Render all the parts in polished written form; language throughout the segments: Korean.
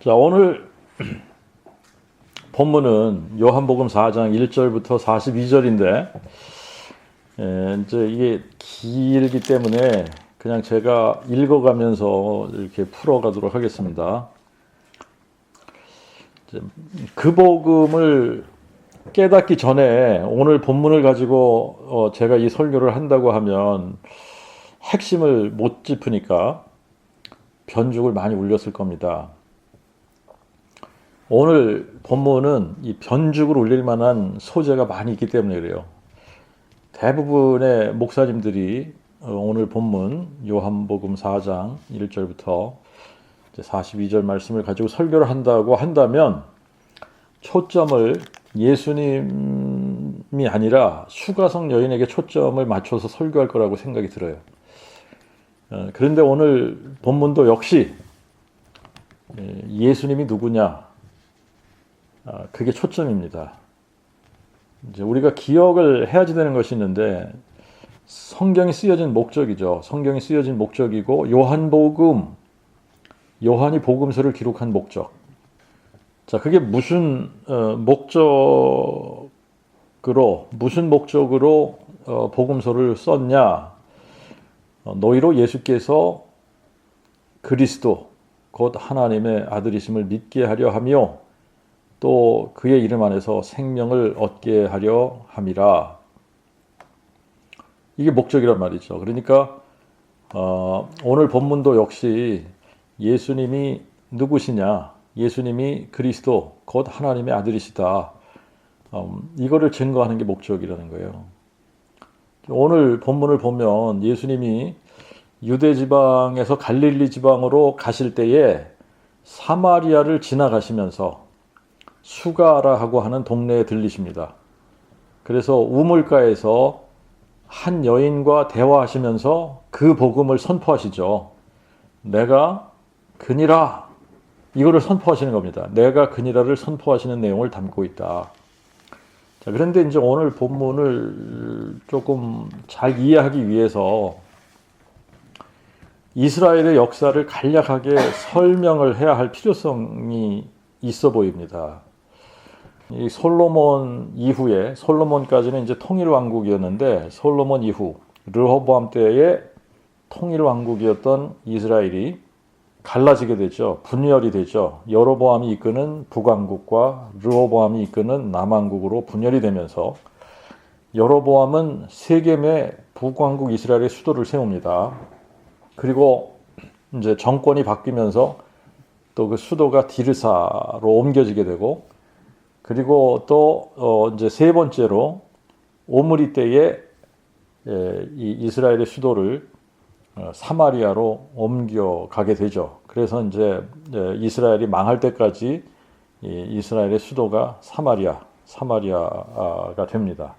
자, 오늘 본문은 요한복음 4장 1절부터 42절인데, 이제 이게 길기 때문에 그냥 제가 읽어가면서 이렇게 풀어가도록 하겠습니다. 그 복음을 깨닫기 전에 오늘 본문을 가지고 제가 이 설교를 한다고 하면 핵심을 못 짚으니까 변죽을 많이 울렸을 겁니다. 오늘 본문은 이 변죽을 울릴 만한 소재가 많이 있기 때문에 그래요. 대부분의 목사님들이 오늘 본문 요한복음 4장 1절부터 42절 말씀을 가지고 설교를 한다고 한다면 초점을 예수님이 아니라 수가성 여인에게 초점을 맞춰서 설교할 거라고 생각이 들어요. 그런데 오늘 본문도 역시 예수님이 누구냐? 그게 초점입니다. 이제 우리가 기억을 해야지 되는 것이 있는데 성경이 쓰여진 목적이죠. 성경이 쓰여진 목적이고 요한이 복음서를 기록한 목적. 자, 그게 무슨 목적으로 복음서를 썼냐? 너희로 예수께서 그리스도 곧 하나님의 아들이심을 믿게 하려 하며 또 그의 이름 안에서 생명을 얻게 하려 함이라. 이게 목적이란 말이죠. 그러니까 오늘 본문도 역시 예수님이 누구시냐, 예수님이 그리스도 곧 하나님의 아들이시다, 이거를 증거하는 게 목적이라는 거예요. 오늘 본문을 보면 예수님이 유대 지방에서 갈릴리 지방으로 가실 때에 사마리아를 지나가시면서 수가라고 하는 동네에 들리십니다. 그래서 우물가에서 한 여인과 대화하시면서 그 복음을 선포하시죠. 내가 그니라, 이거를 선포하시는 겁니다. 내가 그니라를 선포하시는 내용을 담고 있다. 자, 그런데 이제 오늘 본문을 조금 잘 이해하기 위해서 이스라엘의 역사를 간략하게 설명을 해야 할 필요성이 있어 보입니다. 이 솔로몬 이후에, 솔로몬까지는 이제 통일 왕국이었는데 솔로몬 이후 르호보암 때의 통일 왕국이었던 이스라엘이 갈라지게 되죠. 분열이 되죠. 여로보암이 이끄는 북왕국과 르호보암이 이끄는 남왕국으로 분열이 되면서 여로보암은 세겜의 북왕국 이스라엘의 수도를 세웁니다. 그리고 이제 정권이 바뀌면서 또 그 수도가 디르사로 옮겨지게 되고, 그리고 또 이제 세 번째로 오므리 때에 이 이스라엘의 수도를 사마리아로 옮겨가게 되죠. 그래서 이제 이스라엘이 망할 때까지 이스라엘의 수도가 사마리아가 됩니다.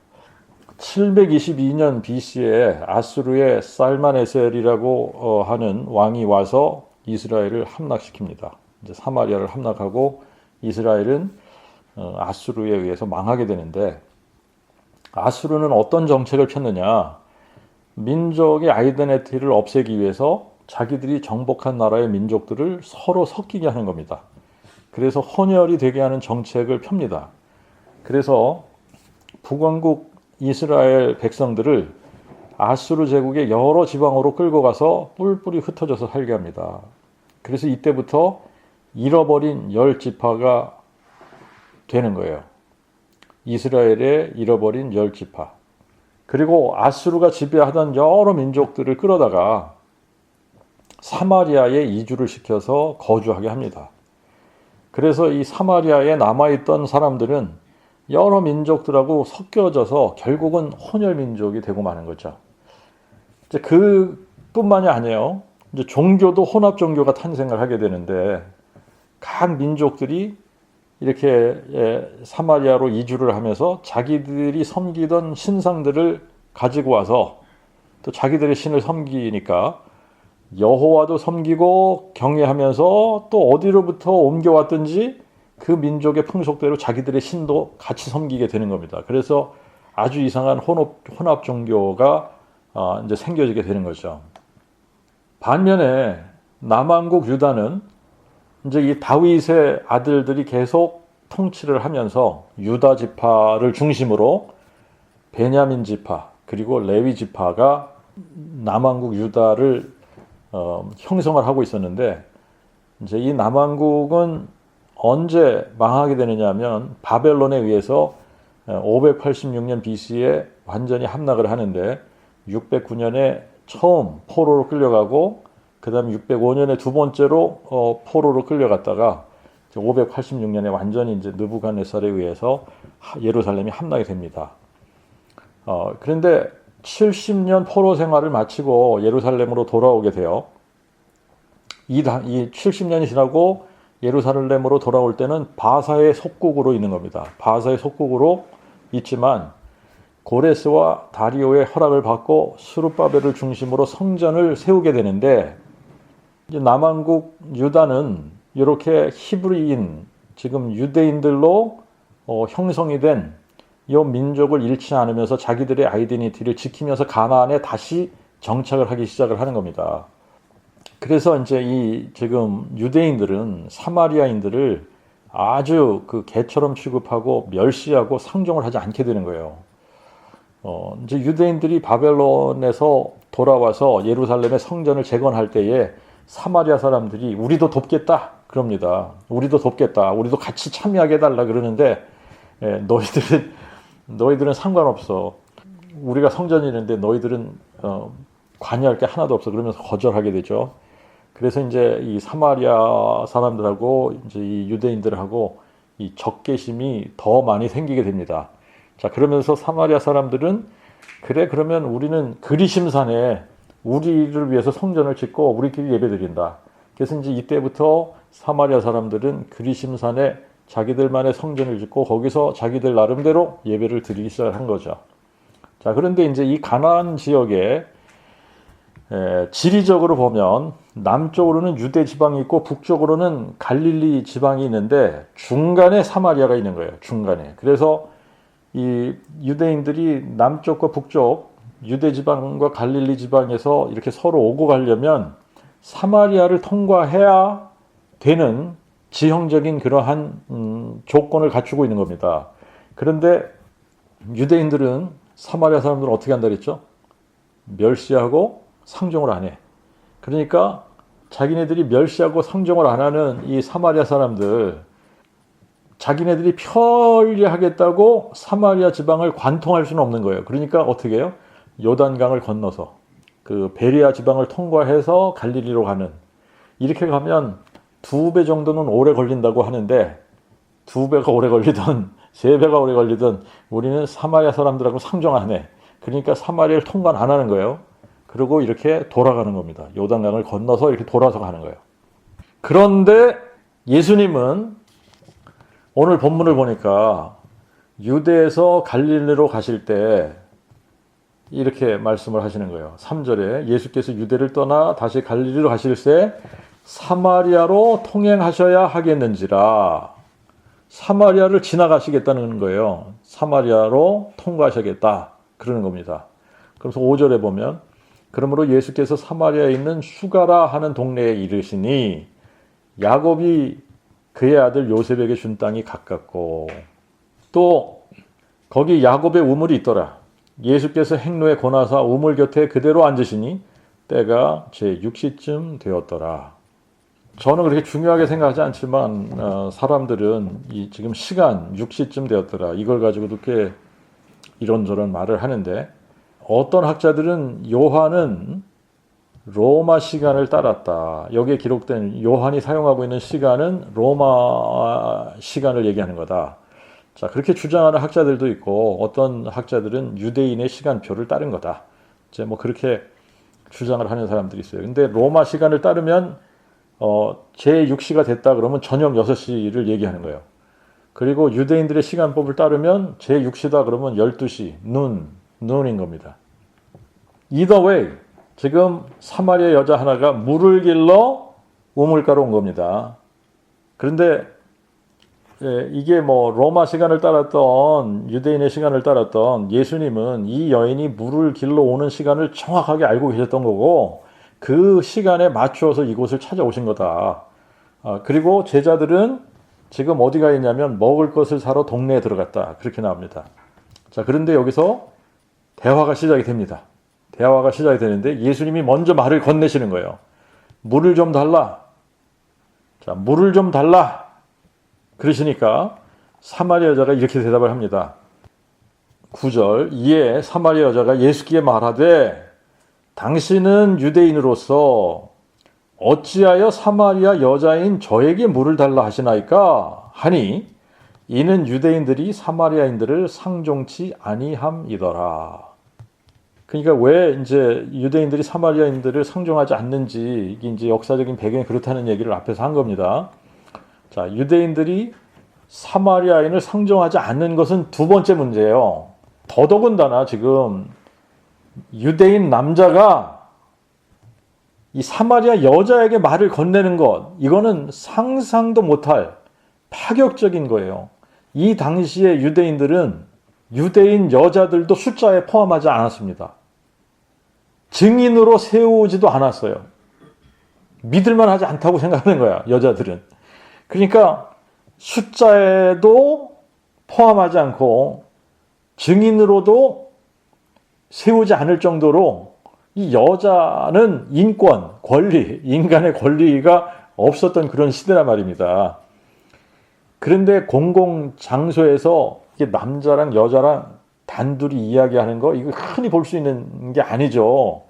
722년 BC에 아수르의 살만에셀이라고 하는 왕이 와서 이스라엘을 함락시킵니다. 이제 사마리아를 함락하고 이스라엘은 아수르에 의해서 망하게 되는데, 아수르는 어떤 정책을 폈느냐? 민족의 아이덴티티를 없애기 위해서 자기들이 정복한 나라의 민족들을 서로 섞이게 하는 겁니다. 그래서 혼혈이 되게 하는 정책을 펴니다. 그래서 북왕국 이스라엘 백성들을 아수르 제국의 여러 지방으로 끌고 가서 뿔뿔이 흩어져서 살게 합니다. 그래서 이때부터 잃어버린 10지파가 되는 거예요. 이스라엘의 잃어버린 10지파. 그리고 아수르가 지배하던 여러 민족들을 끌어다가 사마리아에 이주를 시켜서 거주하게 합니다. 그래서 이 사마리아에 남아있던 사람들은 여러 민족들하고 섞여져서 결국은 혼혈 민족이 되고 마는 거죠. 이제 그뿐만이 아니에요. 이제 종교도 혼합 종교가 탄생을 하게 되는데, 각 민족들이 이렇게 사마리아로 이주를 하면서 자기들이 섬기던 신상들을 가지고 와서 또 자기들의 신을 섬기니까 여호와도 섬기고 경외하면서 또 어디로부터 옮겨왔든지 그 민족의 풍속대로 자기들의 신도 같이 섬기게 되는 겁니다. 그래서 아주 이상한 혼합 종교가 이제 생겨지게 되는 거죠. 반면에 남왕국 유다는 이제 이 다윗의 아들들이 계속 통치를 하면서 유다 지파를 중심으로 베냐민 지파 그리고 레위 지파가 남왕국 유다를 형성을 하고 있었는데 이제 이 남왕국은 언제 망하게 되느냐면 바벨론에 의해서 586년 BC에 완전히 함락을 하는데 609년에 처음 포로로 끌려가고 그 다음에 605년에 두 번째로 포로로 끌려갔다가 586년에 완전히 이제 느부갓네살에 의해서 예루살렘이 함락이 됩니다. 그런데 70년 포로 생활을 마치고 예루살렘으로 돌아오게 돼요. 이 70년이 지나고 예루살렘으로 돌아올 때는 바사의 속국으로 있는 겁니다. 바사의 속국으로 있지만 고레스와 다리오의 허락을 받고 스룹바벨을 중심으로 성전을 세우게 되는데 이제 남왕국 유다는 이렇게 히브리인 지금 유대인들로 형성이 된 이 민족을 잃지 않으면서 자기들의 아이덴티티를 지키면서 가나안에 다시 정착을 하기 시작을 하는 겁니다. 그래서 이제 이 지금 유대인들은 사마리아인들을 아주 그 개처럼 취급하고 멸시하고 상종을 하지 않게 되는 거예요. 이제 유대인들이 바벨론에서 돌아와서 예루살렘의 성전을 재건할 때에 사마리아 사람들이 우리도 돕겠다 그럽니다. 우리도 돕겠다. 우리도 같이 참여하게 해달라 그러는데 너희들은 상관없어. 우리가 성전이 있는데 너희들은 관여할 게 하나도 없어. 그러면서 거절하게 되죠. 그래서 이제 이 사마리아 사람들하고 이제 이 유대인들하고 이 적개심이 더 많이 생기게 됩니다. 자, 그러면서 사마리아 사람들은 그래, 그러면 우리는 그리심산에 우리를 위해서 성전을 짓고 우리끼리 예배드린다. 그래서 이제 이때부터 사마리아 사람들은 그리심산에 자기들만의 성전을 짓고 거기서 자기들 나름대로 예배를 드리기 시작한 거죠. 자, 그런데 이제 이 가나안 지역에 지리적으로 보면 남쪽으로는 유대 지방이 있고 북쪽으로는 갈릴리 지방이 있는데 중간에 사마리아가 있는 거예요. 중간에. 그래서 이 유대인들이 남쪽과 북쪽 유대 지방과 갈릴리 지방에서 이렇게 서로 오고 가려면 사마리아를 통과해야 되는 지형적인 그러한 조건을 갖추고 있는 겁니다. 그런데 유대인들은 사마리아 사람들은 어떻게 한다 그랬죠? 멸시하고 상종을 안 해. 그러니까 자기네들이 멸시하고 상종을 안 하는 이 사마리아 사람들, 자기네들이 편리하겠다고 사마리아 지방을 관통할 수는 없는 거예요. 그러니까 어떻게 해요? 요단강을 건너서 그 베리아 지방을 통과해서 갈릴리로 가는, 이렇게 가면 2배 정도는 오래 걸린다고 하는데 2배가 오래 걸리든 3배가 오래 걸리든 우리는 사마리아 사람들하고 상종 안 해. 그러니까 사마리아를 통과 안 하는 거예요. 그리고 이렇게 돌아가는 겁니다. 요단강을 건너서 이렇게 돌아서 가는 거예요. 그런데 예수님은 오늘 본문을 보니까 유대에서 갈릴리로 가실 때 이렇게 말씀을 하시는 거예요. 3절에 예수께서 유대를 떠나 다시 갈릴리로 가실새 사마리아로 통행하셔야 하겠는지라. 사마리아를 지나가시겠다는 거예요. 사마리아로 통과하셔야겠다 그러는 겁니다. 그래서 5절에 보면 그러므로 예수께서 사마리아에 있는 수가라 하는 동네에 이르시니 야곱이 그의 아들 요셉에게 준 땅이 가깝고 또 거기 야곱의 우물이 있더라. 예수께서 행로에 권하사 우물 곁에 그대로 앉으시니 때가 제6시쯤 되었더라. 저는 그렇게 중요하게 생각하지 않지만 사람들은 이 지금 시간 6시쯤 되었더라 이걸 가지고도 꽤 이런저런 말을 하는데, 어떤 학자들은 요한은 로마 시간을 따랐다. 여기에 기록된 요한이 사용하고 있는 시간은 로마 시간을 얘기하는 거다. 자, 그렇게 주장하는 학자들도 있고 어떤 학자들은 유대인의 시간표를 따른 거다. 이제 뭐 그렇게 주장을 하는 사람들이 있어요. 근데 로마 시간을 따르면 제6시가 됐다 그러면 저녁 6시를 얘기하는 거예요. 그리고 유대인들의 시간법을 따르면 제6시다 그러면 12시, 눈인 겁니다. Either way, 지금 사마리아 여자 하나가 물을 길러 우물가로 온 겁니다. 그런데 이게 뭐 로마 시간을 따랐던 유대인의 시간을 따랐던 예수님은 이 여인이 물을 길러 오는 시간을 정확하게 알고 계셨던 거고 그 시간에 맞추어서 이곳을 찾아오신 거다. 그리고 제자들은 지금 어디가 있냐면 먹을 것을 사러 동네에 들어갔다. 그렇게 나옵니다. 자, 그런데 여기서 대화가 시작이 됩니다. 대화가 시작이 되는데 예수님이 먼저 말을 건네시는 거예요. 물을 좀 달라. 자, 물을 좀 달라. 그러시니까 사마리아 여자가 이렇게 대답을 합니다. 9절, 이에 사마리아 여자가 예수께 말하되 당신은 유대인으로서 어찌하여 사마리아 여자인 저에게 물을 달라 하시나이까 하니 이는 유대인들이 사마리아인들을 상종치 아니함이더라. 그러니까 왜 이제 유대인들이 사마리아인들을 상종하지 않는지, 이게 이제 역사적인 배경이 그렇다는 얘기를 앞에서 한 겁니다. 자, 유대인들이 사마리아인을 상종하지 않는 것은 두 번째 문제예요. 더더군다나 지금 유대인 남자가 이 사마리아 여자에게 말을 건네는 것, 이거는 상상도 못할 파격적인 거예요. 이 당시의 유대인들은 유대인 여자들도 숫자에 포함하지 않았습니다. 증인으로 세우지도 않았어요. 믿을만 하지 않다고 생각하는 거야, 여자들은. 그러니까 숫자에도 포함하지 않고 증인으로도 세우지 않을 정도로 이 여자는 인권, 권리, 인간의 권리가 없었던 그런 시대란 말입니다. 그런데 공공장소에서 남자랑 여자랑 단둘이 이야기하는 거, 이거 흔히 볼 수 있는 게 아니죠.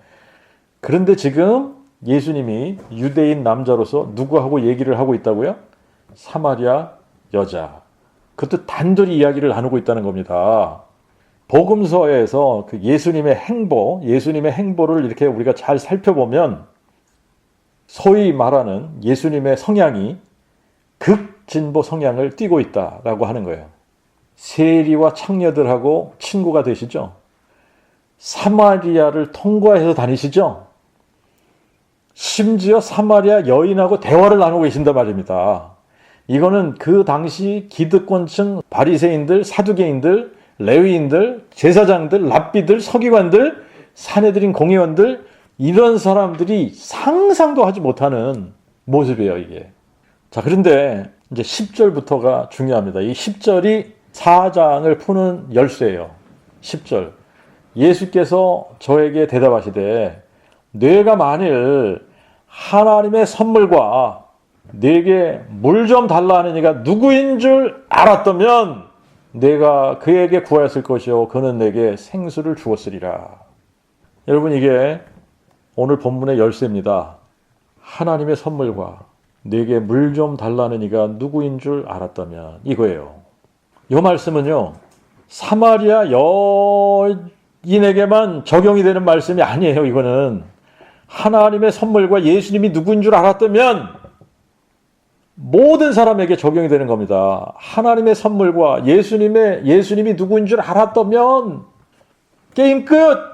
그런데 지금 예수님이 유대인 남자로서 누구하고 얘기를 하고 있다고요? 사마리아 여자. 그것도 단둘이 이야기를 나누고 있다는 겁니다. 복음서에서 그 예수님의 행보를 이렇게 우리가 잘 살펴보면 소위 말하는 예수님의 성향이 극진보 성향을 띠고 있다라고 하는 거예요. 세리와 창녀들하고 친구가 되시죠. 사마리아를 통과해서 다니시죠. 심지어 사마리아 여인하고 대화를 나누고 계신단 말입니다. 이거는 그 당시 기득권층, 바리새인들, 사두개인들, 레위인들, 제사장들, 랍비들, 서기관들, 사내들인 공회원들, 이런 사람들이 상상도 하지 못하는 모습이에요, 이게. 자, 그런데 이제 10절부터가 중요합니다. 이 10절이 사장을 푸는 열쇠예요. 10절. 예수께서 저에게 대답하시되 내가 만일 하나님의 선물과 내게 물 좀 달라 하는 이가 누구인 줄 알았다면 내가 그에게 구하였을 것이요 그는 내게 생수를 주었으리라. 여러분, 이게 오늘 본문의 열쇠입니다. 하나님의 선물과 내게 물 좀 달라는 이가 누구인 줄 알았다면, 이거예요. 이 말씀은요, 사마리아 여인에게만 적용이 되는 말씀이 아니에요. 이거는 하나님의 선물과 예수님이 누구인 줄 알았다면 모든 사람에게 적용이 되는 겁니다. 하나님의 선물과 예수님이 누구인 줄 알았다면 게임 끝!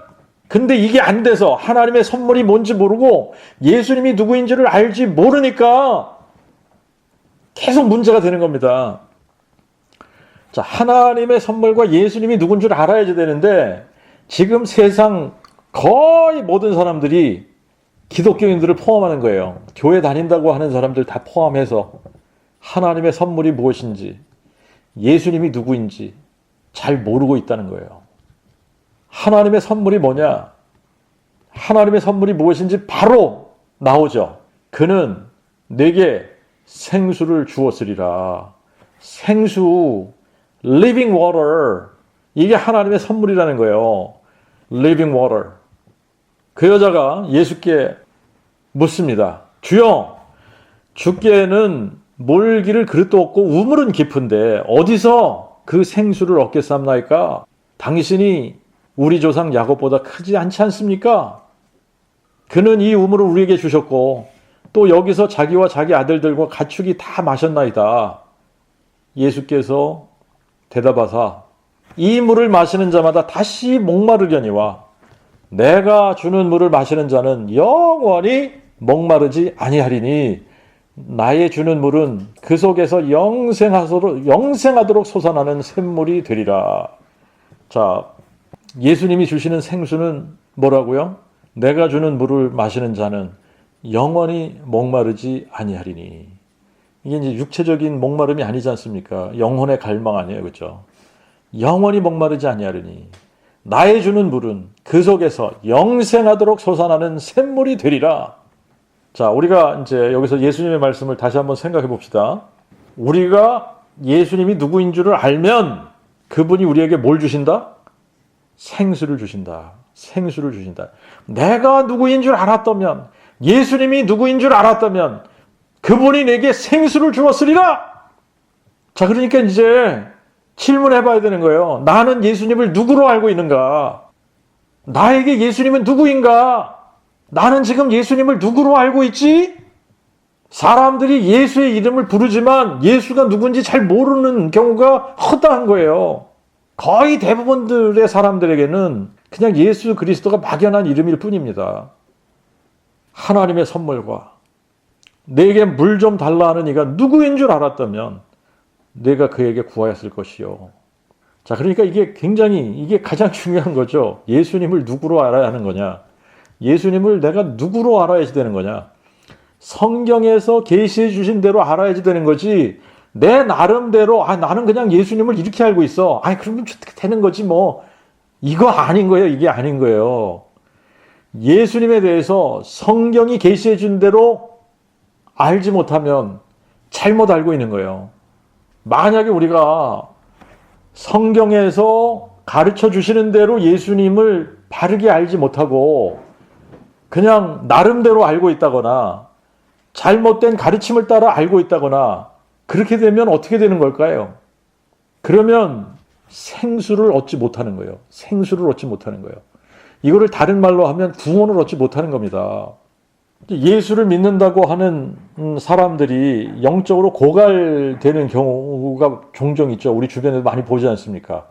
근데 이게 안 돼서 하나님의 선물이 뭔지 모르고 예수님이 누구인지를 알지 모르니까 계속 문제가 되는 겁니다. 자, 하나님의 선물과 예수님이 누군 줄 알아야지 되는데 지금 세상 거의 모든 사람들이 기독교인들을 포함하는 거예요. 교회 다닌다고 하는 사람들 다 포함해서 하나님의 선물이 무엇인지, 예수님이 누구인지 잘 모르고 있다는 거예요. 하나님의 선물이 뭐냐? 하나님의 선물이 무엇인지 바로 나오죠. 그는 내게 생수를 주었으리라. 생수, living water. 이게 하나님의 선물이라는 거예요. living water. 그 여자가 예수께 묻습니다. 주여, 주께는 몰기를 그릇도 없고 우물은 깊은데 어디서 그 생수를 얻겠사옵나이까? 당신이 우리 조상 야곱보다 크지 않지 않습니까? 그는 이 우물을 우리에게 주셨고 또 여기서 자기와 자기 아들들과 가축이 다 마셨나이다. 예수께서 대답하사 이 물을 마시는 자마다 다시 목마르려니와 내가 주는 물을 마시는 자는 영원히 목마르지 아니하리니 나의 주는 물은 그 속에서 영생하도록 솟아나는 샘물이 되리라. 자, 예수님이 주시는 생수는 뭐라고요? 내가 주는 물을 마시는 자는 영원히 목마르지 아니하리니. 이게 이제 육체적인 목마름이 아니지 않습니까? 영혼의 갈망 아니에요, 그렇죠? 영원히 목마르지 아니하리니 나의 주는 물은 그 속에서 영생하도록 솟아나는 샘물이 되리라. 자, 우리가 이제 여기서 예수님의 말씀을 다시 한번 생각해 봅시다. 우리가 예수님이 누구인 줄을 알면 그분이 우리에게 뭘 주신다? 생수를 주신다. 생수를 주신다. 내가 누구인 줄 알았다면, 예수님이 누구인 줄 알았다면 그분이 내게 생수를 주었으리라. 자, 그러니까 이제 질문해 봐야 되는 거예요. 나는 예수님을 누구로 알고 있는가? 나에게 예수님은 누구인가? 나는 지금 예수님을 누구로 알고 있지? 사람들이 예수의 이름을 부르지만 예수가 누군지 잘 모르는 경우가 허다한 거예요. 거의 대부분들의 사람들에게는 그냥 예수 그리스도가 막연한 이름일 뿐입니다. 하나님의 선물과 내게 물 좀 달라 하는 이가 누구인 줄 알았다면 내가 그에게 구하였을 것이요. 자, 그러니까 이게 가장 중요한 거죠. 예수님을 누구로 알아야 하는 거냐? 예수님을 내가 누구로 알아야지 되는 거냐? 성경에서 계시해 주신 대로 알아야지 되는 거지. 내 나름대로 나는 그냥 예수님을 이렇게 알고 있어. 그러면 어떻게 되는 거지 뭐. 이거 아닌 거예요. 이게 아닌 거예요. 예수님에 대해서 성경이 계시해 준 대로 알지 못하면 잘못 알고 있는 거예요. 만약에 우리가 성경에서 가르쳐 주시는 대로 예수님을 바르게 알지 못하고 그냥 나름대로 알고 있다거나 잘못된 가르침을 따라 알고 있다거나 그렇게 되면 어떻게 되는 걸까요? 그러면 생수를 얻지 못하는 거예요. 생수를 얻지 못하는 거예요. 이거를 다른 말로 하면 구원을 얻지 못하는 겁니다. 예수를 믿는다고 하는 사람들이 영적으로 고갈되는 경우가 종종 있죠. 우리 주변에도 많이 보지 않습니까?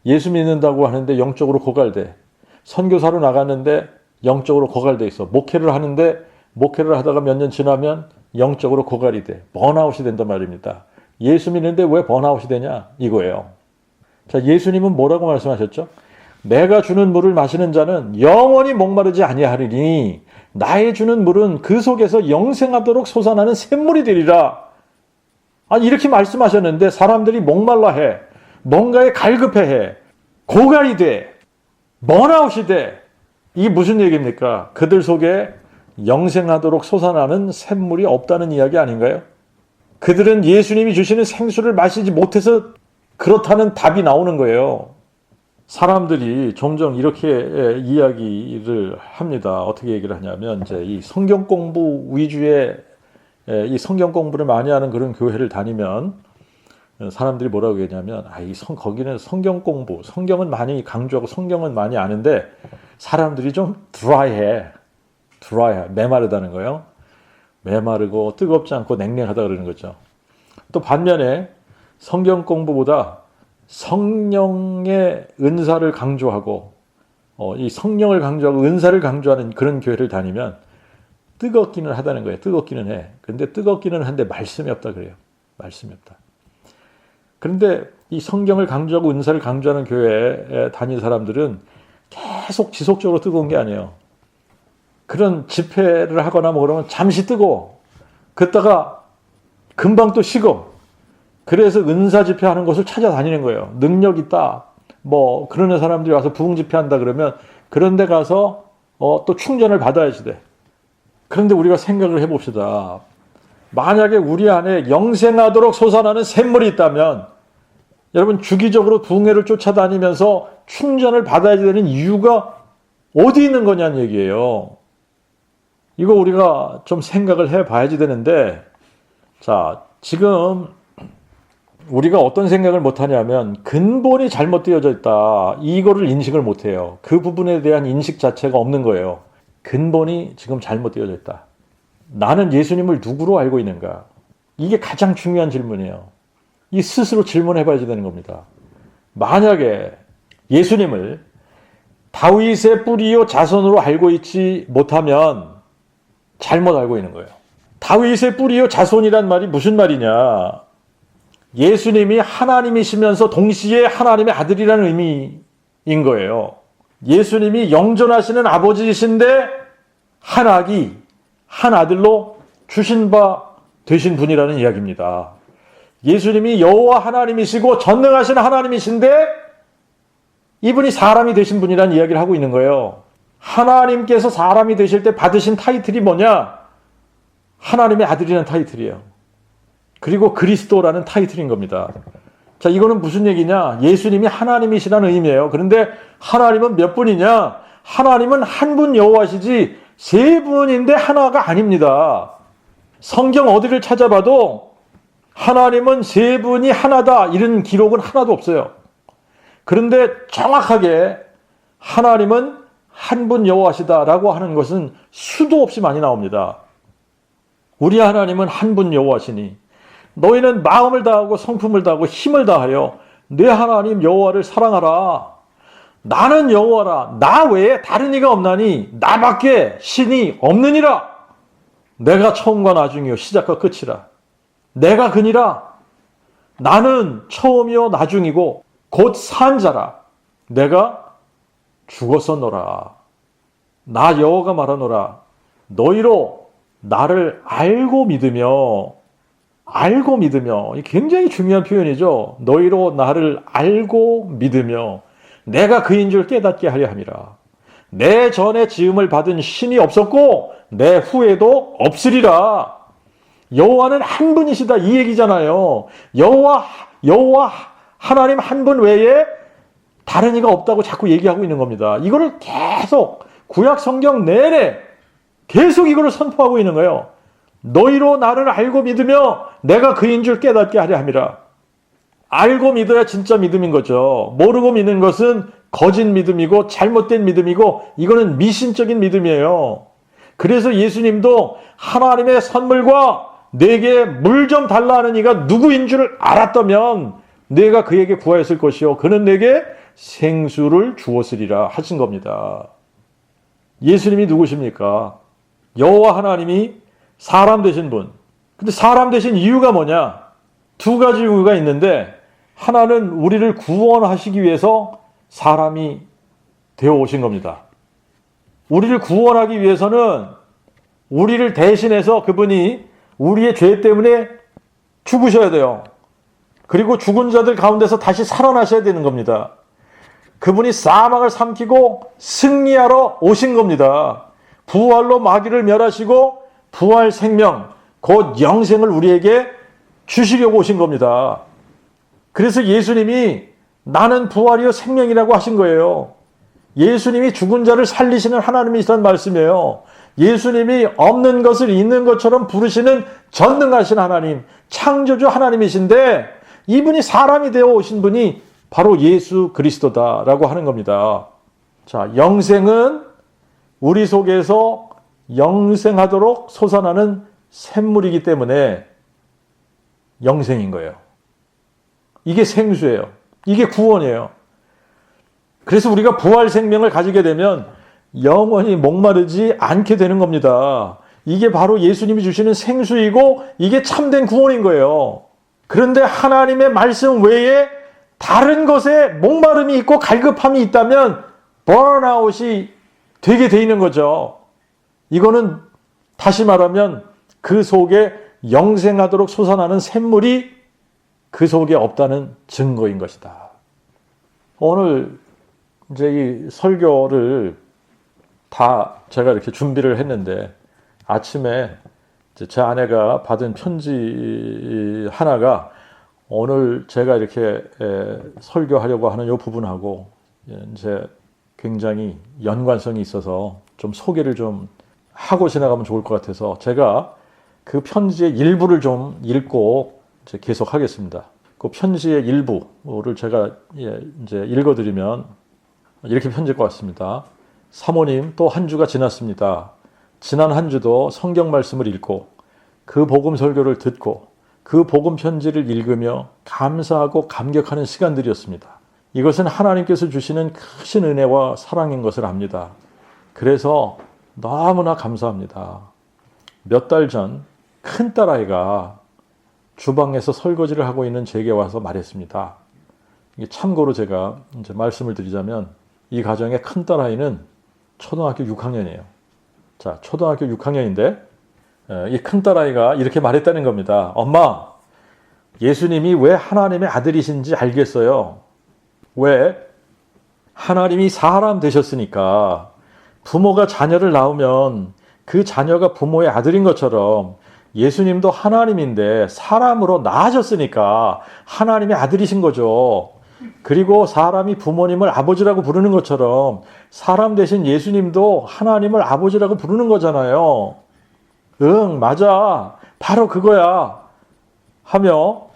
예수 믿는다고 하는데 영적으로 고갈돼. 선교사로 나갔는데 영적으로 고갈돼 있어. 목회를 하는데 목회를 하다가 몇 년 지나면 영적으로 고갈이 돼. 번아웃이 된단 말입니다. 예수 믿는데 왜 번아웃이 되냐? 이거예요. 자, 예수님은 뭐라고 말씀하셨죠? 내가 주는 물을 마시는 자는 영원히 목마르지 아니하리니 나의 주는 물은 그 속에서 영생하도록 솟아나는 샘물이 되리라. 이렇게 말씀하셨는데 사람들이 목말라 해. 뭔가에 갈급해. 고갈이 돼. 번아웃이 돼. 이게 무슨 얘기입니까? 그들 속에 영생하도록 솟아나는 샘물이 없다는 이야기 아닌가요? 그들은 예수님이 주시는 생수를 마시지 못해서 그렇다는 답이 나오는 거예요. 사람들이 종종 이렇게 이야기를 합니다. 어떻게 얘기를 하냐면 이제 이 성경 공부 위주의 이 성경 공부를 많이 하는 그런 교회를 다니면 사람들이 뭐라고 얘기하냐면 거기는 성경 공부, 성경은 많이 강조하고 성경은 많이 아는데 사람들이 좀 드라이해, 메마르다는 거예요. 메마르고 뜨겁지 않고 냉랭하다 그러는 거죠. 또 반면에 성경 공부보다 성령의 은사를 강조하고 이 성령을 강조하고 은사를 강조하는 그런 교회를 다니면 뜨겁기는 하다는 거예요. 뜨겁기는 해. 근데 뜨겁기는 한데 말씀이 없다 그래요. 말씀이 없다. 그런데 이 성경을 강조하고 은사를 강조하는 교회에 다닌 사람들은 계속 지속적으로 뜨거운 게 아니에요. 그런 집회를 하거나 뭐 그러면 잠시 뜨거워. 그러다가 금방 또 식어. 그래서 은사 집회하는 곳을 찾아다니는 거예요. 능력 있다. 뭐 그러는 사람들이 와서 부흥 집회한다 그러면 그런 데 가서 또 충전을 받아야지 돼. 그런데 우리가 생각을 해봅시다. 만약에 우리 안에 영생하도록 솟아나는 샘물이 있다면 여러분 주기적으로 부흥회를 쫓아다니면서 충전을 받아야 되는 이유가 어디 있는 거냐는 얘기예요. 이거 우리가 좀 생각을 해봐야지 되는데 자, 지금 우리가 어떤 생각을 못하냐면 근본이 잘못되어져 있다. 이거를 인식을 못해요. 그 부분에 대한 인식 자체가 없는 거예요. 근본이 지금 잘못되어져 있다. 나는 예수님을 누구로 알고 있는가? 이게 가장 중요한 질문이에요. 이 스스로 질문해봐야지 되는 겁니다. 만약에 예수님을 다윗의 뿌리요 자손으로 알고 있지 못하면 잘못 알고 있는 거예요. 다윗의 뿌리요 자손이란 말이 무슨 말이냐? 예수님이 하나님이시면서 동시에 하나님의 아들이라는 의미인 거예요. 예수님이 영존하시는 아버지이신데 한 아들로 주신 바 되신 분이라는 이야기입니다. 예수님이 여호와 하나님이시고 전능하신 하나님이신데 이분이 사람이 되신 분이라는 이야기를 하고 있는 거예요. 하나님께서 사람이 되실 때 받으신 타이틀이 뭐냐? 하나님의 아들이라는 타이틀이에요. 그리고 그리스도라는 타이틀인 겁니다. 자, 이거는 무슨 얘기냐? 예수님이 하나님이시라는 의미예요. 그런데 하나님은 몇 분이냐? 하나님은 한 분 여호와시지 세 분인데 하나가 아닙니다. 성경 어디를 찾아봐도 하나님은 세 분이 하나다 이런 기록은 하나도 없어요. 그런데 정확하게 하나님은 한 분 여호와시다라고 하는 것은 수도 없이 많이 나옵니다. 우리 하나님은 한 분 여호와시니 너희는 마음을 다하고 성품을 다하고 힘을 다하여 내 하나님 여호와를 사랑하라. 나는 여호와라. 나 외에 다른 이가 없나니 나밖에 신이 없느니라. 내가 처음과 나중이요 시작과 끝이라. 내가 그니라. 나는 처음이요 나중이고 곧 산 자라. 내가 죽었었노라. 나 여호와가 말하노라. 너희로 나를 알고 믿으며 이 굉장히 중요한 표현이죠. 너희로 나를 알고 믿으며 내가 그인 줄 깨닫게 하려 함이라. 내 전에 지음을 받은 신이 없었고 내 후에도 없으리라. 여호와는 한 분이시다 이 얘기잖아요. 여호와 하나님 한 분 외에 다른 이가 없다고 자꾸 얘기하고 있는 겁니다. 이거를 계속 구약 성경 내내 계속 이거를 선포하고 있는 거예요. 너희로 나를 알고 믿으며 내가 그인 줄 깨닫게 하려 함이라. 알고 믿어야 진짜 믿음인 거죠. 모르고 믿는 것은 거짓 믿음이고 잘못된 믿음이고 이거는 미신적인 믿음이에요. 그래서 예수님도 하나님의 선물과 내게 물 좀 달라 하는 이가 누구인 줄 알았다면 내가 그에게 구하였을 것이요 그는 내게 생수를 주었으리라 하신 겁니다. 예수님이 누구십니까? 여호와 하나님이 사람 되신 분. 근데 사람 되신 이유가 뭐냐? 두 가지 이유가 있는데 하나는 우리를 구원하시기 위해서 사람이 되어 오신 겁니다. 우리를 구원하기 위해서는 우리를 대신해서 그분이 우리의 죄 때문에 죽으셔야 돼요. 그리고 죽은 자들 가운데서 다시 살아나셔야 되는 겁니다. 그분이 사망을 삼키고 승리하러 오신 겁니다. 부활로 마귀를 멸하시고 부활 생명, 곧 영생을 우리에게 주시려고 오신 겁니다. 그래서 예수님이 나는 부활이요 생명이라고 하신 거예요. 예수님이 죽은 자를 살리시는 하나님이시라는 말씀이에요. 예수님이 없는 것을 있는 것처럼 부르시는 전능하신 하나님, 창조주 하나님이신데 이분이 사람이 되어 오신 분이 바로 예수 그리스도다라고 하는 겁니다. 자, 영생은 우리 속에서 영생하도록 솟아나는 샘물이기 때문에 영생인 거예요. 이게 생수예요. 이게 구원이에요. 그래서 우리가 부활 생명을 가지게 되면 영원히 목마르지 않게 되는 겁니다. 이게 바로 예수님이 주시는 생수이고 이게 참된 구원인 거예요. 그런데 하나님의 말씀 외에 다른 것에 목마름이 있고 갈급함이 있다면 번아웃이 되게 돼 있는 거죠. 이거는 다시 말하면 그 속에 영생하도록 솟아나는 샘물이 그 속에 없다는 증거인 것이다. 오늘 이제 이 설교를 다 제가 이렇게 준비를 했는데 아침에 제 아내가 받은 편지 하나가 오늘 제가 이렇게 설교하려고 하는 이 부분하고 이제 굉장히 연관성이 있어서 좀 소개를 좀 하고 지나가면 좋을 것 같아서 제가 그 편지의 일부를 좀 읽고 이제 계속 하겠습니다. 그 편지의 일부를 제가 이제 읽어드리면 이렇게 편지가 왔습니다. 사모님, 또 한 주가 지났습니다. 지난 한 주도 성경 말씀을 읽고 그 복음 설교를 듣고 그 복음 편지를 읽으며 감사하고 감격하는 시간들이었습니다. 이것은 하나님께서 주시는 크신 은혜와 사랑인 것을 압니다. 그래서 너무나 감사합니다. 몇 달 전 큰딸아이가 주방에서 설거지를 하고 있는 제게 와서 말했습니다. 참고로 제가 이제 말씀을 드리자면 이 가정의 큰딸아이는 초등학교 6학년이에요. 자, 초등학교 6학년인데 이 큰딸아이가 이렇게 말했다는 겁니다. 엄마, 예수님이 왜 하나님의 아들이신지 알겠어요. 왜? 하나님이 사람 되셨으니까 부모가 자녀를 낳으면 그 자녀가 부모의 아들인 것처럼 예수님도 하나님인데 사람으로 낳아졌으니까 하나님의 아들이신 거죠. 그리고 사람이 부모님을 아버지라고 부르는 것처럼 사람 대신 예수님도 하나님을 아버지라고 부르는 거잖아요. 응, 맞아. 바로 그거야. 하며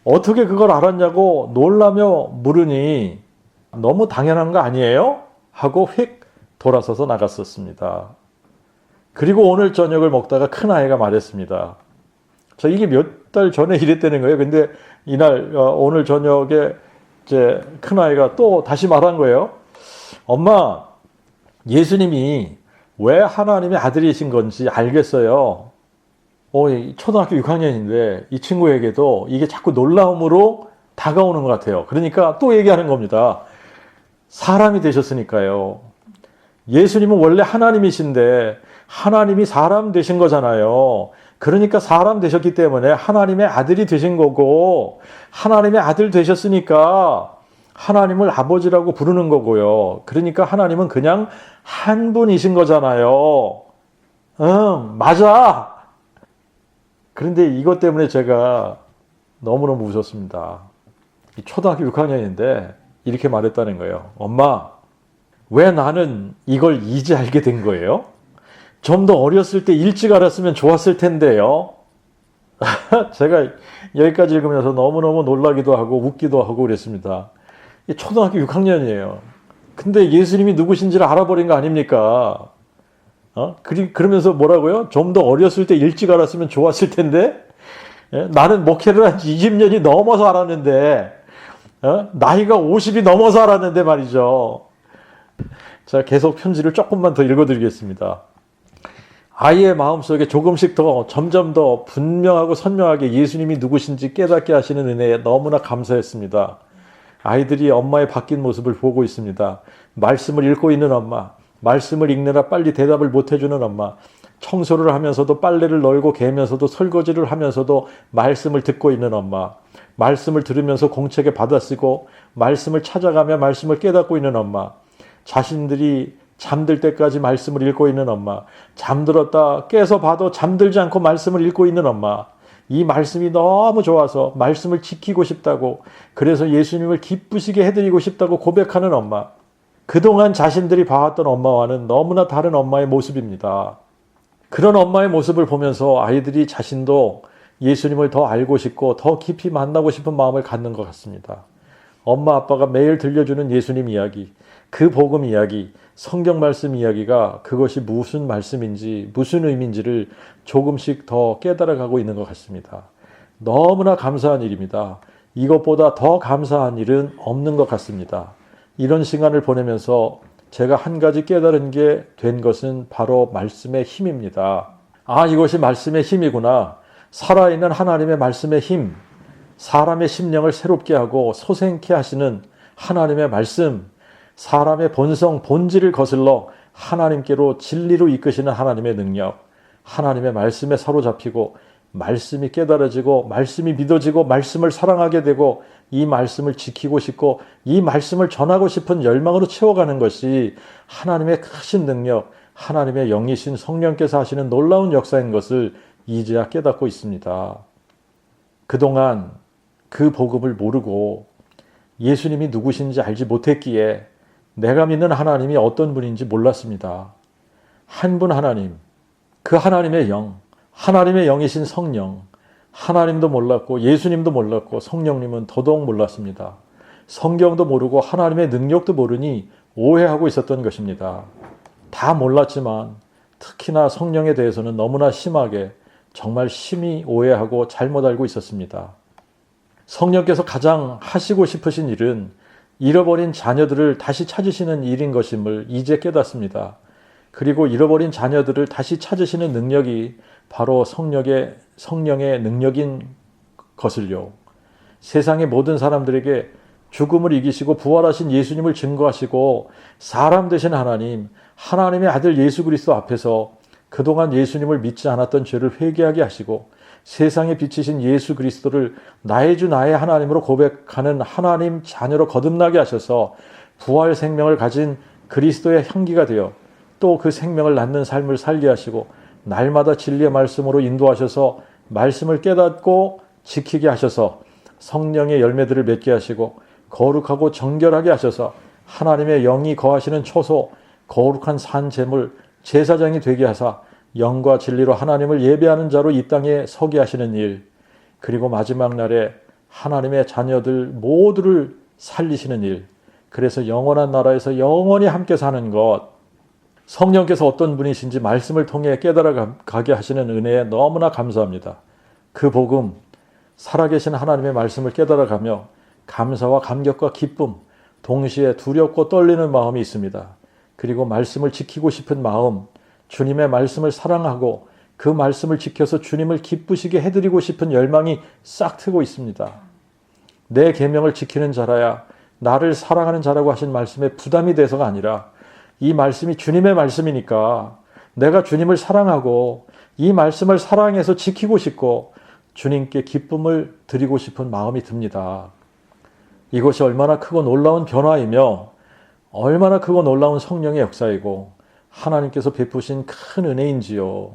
어떻게 그걸 알았냐고 놀라며 물으니 너무 당연한 거 아니에요? 하고 휙 돌아서서 나갔었습니다. 그리고 오늘 저녁을 먹다가 큰아이가 말했습니다. 저 이게 몇 달 전에 이랬다는 거예요. 근데 이날 오늘 저녁에 이제 큰아이가 또 다시 말한 거예요. 엄마, 예수님이 왜 하나님의 아들이신 건지 알겠어요. 초등학교 6학년인데 이 친구에게도 이게 자꾸 놀라움으로 다가오는 것 같아요. 그러니까 또 얘기하는 겁니다. 사람이 되셨으니까요. 예수님은 원래 하나님이신데 하나님이 사람 되신 거잖아요. 그러니까 사람 되셨기 때문에 하나님의 아들이 되신 거고 하나님의 아들 되셨으니까 하나님을 아버지라고 부르는 거고요. 그러니까 하나님은 그냥 한 분이신 거잖아요. 응, 맞아. 그런데 이것 때문에 제가 너무너무 웃었습니다. 초등학교 6학년인데 이렇게 말했다는 거예요. 엄마, 왜 나는 이걸 이제 알게 된 거예요? 좀 더 어렸을 때 일찍 알았으면 좋았을 텐데요. 제가 여기까지 읽으면서 너무너무 놀라기도 하고 웃기도 하고 그랬습니다. 초등학교 6학년이에요. 근데 예수님이 누구신지를 알아버린 거 아닙니까? 그러면서 뭐라고요? 좀 더 어렸을 때 일찍 알았으면 좋았을 텐데? 나는 목회를 한 20년이 넘어서 알았는데, 나이가 50이 넘어서 알았는데 말이죠. 자, 계속 편지를 조금만 더 읽어드리겠습니다. 아이의 마음속에 조금씩 더 점점 더 분명하고 선명하게 예수님이 누구신지 깨닫게 하시는 은혜에 너무나 감사했습니다. 아이들이 엄마의 바뀐 모습을 보고 있습니다. 말씀을 읽고 있는 엄마, 말씀을 읽느라 빨리 대답을 못 해주는 엄마, 청소를 하면서도 빨래를 널고 개면서도 설거지를 하면서도 말씀을 듣고 있는 엄마, 말씀을 들으면서 공책에 받아쓰고 말씀을 찾아가며 말씀을 깨닫고 있는 엄마, 자신들이 잠들 때까지 말씀을 읽고 있는 엄마, 잠들었다 깨서 봐도 잠들지 않고 말씀을 읽고 있는 엄마, 이 말씀이 너무 좋아서 말씀을 지키고 싶다고, 그래서 예수님을 기쁘시게 해드리고 싶다고 고백하는 엄마, 그동안 자신들이 봐왔던 엄마와는 너무나 다른 엄마의 모습입니다. 그런 엄마의 모습을 보면서 아이들이 자신도 예수님을 더 알고 싶고 더 깊이 만나고 싶은 마음을 갖는 것 같습니다. 엄마 아빠가 매일 들려주는 예수님 이야기, 그 복음 이야기, 성경 말씀 이야기가 그것이 무슨 말씀인지 무슨 의미인지를 조금씩 더 깨달아가고 있는 것 같습니다. 너무나 감사한 일입니다. 이것보다 더 감사한 일은 없는 것 같습니다. 이런 시간을 보내면서 제가 한 가지 깨달은 게 된 것은 바로 말씀의 힘입니다. 아, 이것이 말씀의 힘이구나. 살아있는 하나님의 말씀의 힘, 사람의 심령을 새롭게 하고 소생케 하시는 하나님의 말씀, 사람의 본성, 본질을 거슬러 하나님께로 진리로 이끄시는 하나님의 능력, 하나님의 말씀에 사로잡히고 말씀이 깨달아지고 말씀이 믿어지고 말씀을 사랑하게 되고 이 말씀을 지키고 싶고 이 말씀을 전하고 싶은 열망으로 채워가는 것이 하나님의 크신 능력, 하나님의 영이신 성령께서 하시는 놀라운 역사인 것을 이제야 깨닫고 있습니다. 그동안 그 복음을 모르고 예수님이 누구신지 알지 못했기에 내가 믿는 하나님이 어떤 분인지 몰랐습니다. 한 분 하나님, 그 하나님의 영, 하나님의 영이신 성령, 하나님도 몰랐고 예수님도 몰랐고 성령님은 더더욱 몰랐습니다. 성경도 모르고 하나님의 능력도 모르니 오해하고 있었던 것입니다. 다 몰랐지만 특히나 성령에 대해서는 너무나 심하게 정말 심히 오해하고 잘못 알고 있었습니다. 성령께서 가장 하시고 싶으신 일은 잃어버린 자녀들을 다시 찾으시는 일인 것임을 이제 깨닫습니다. 그리고 잃어버린 자녀들을 다시 찾으시는 능력이 바로 성령의 능력인 것을요. 세상의 모든 사람들에게 죽음을 이기시고 부활하신 예수님을 증거하시고 사람 되신 하나님, 하나님의 아들 예수 그리스도 앞에서 그동안 예수님을 믿지 않았던 죄를 회개하게 하시고 세상에 비치신 예수 그리스도를 나의 주 나의 하나님으로 고백하는 하나님 자녀로 거듭나게 하셔서 부활 생명을 가진 그리스도의 향기가 되어 또 그 생명을 낳는 삶을 살게 하시고 날마다 진리의 말씀으로 인도하셔서 말씀을 깨닫고 지키게 하셔서 성령의 열매들을 맺게 하시고 거룩하고 정결하게 하셔서 하나님의 영이 거하시는 초소 거룩한 산 제물 제사장이 되게 하사 영과 진리로 하나님을 예배하는 자로 이 땅에 서게 하시는 일, 그리고 마지막 날에 하나님의 자녀들 모두를 살리시는 일, 그래서 영원한 나라에서 영원히 함께 사는 것, 성령께서 어떤 분이신지 말씀을 통해 깨달아 가게 하시는 은혜에 너무나 감사합니다. 그 복음, 살아계신 하나님의 말씀을 깨달아가며 감사와 감격과 기쁨, 동시에 두렵고 떨리는 마음이 있습니다. 그리고 말씀을 지키고 싶은 마음, 주님의 말씀을 사랑하고 그 말씀을 지켜서 주님을 기쁘시게 해드리고 싶은 열망이 싹 트고 있습니다. 내 계명을 지키는 자라야 나를 사랑하는 자라고 하신 말씀에 부담이 돼서가 아니라 이 말씀이 주님의 말씀이니까 내가 주님을 사랑하고 이 말씀을 사랑해서 지키고 싶고 주님께 기쁨을 드리고 싶은 마음이 듭니다. 이것이 얼마나 크고 놀라운 변화이며 얼마나 크고 놀라운 성령의 역사이고 하나님께서 베푸신 큰 은혜인지요.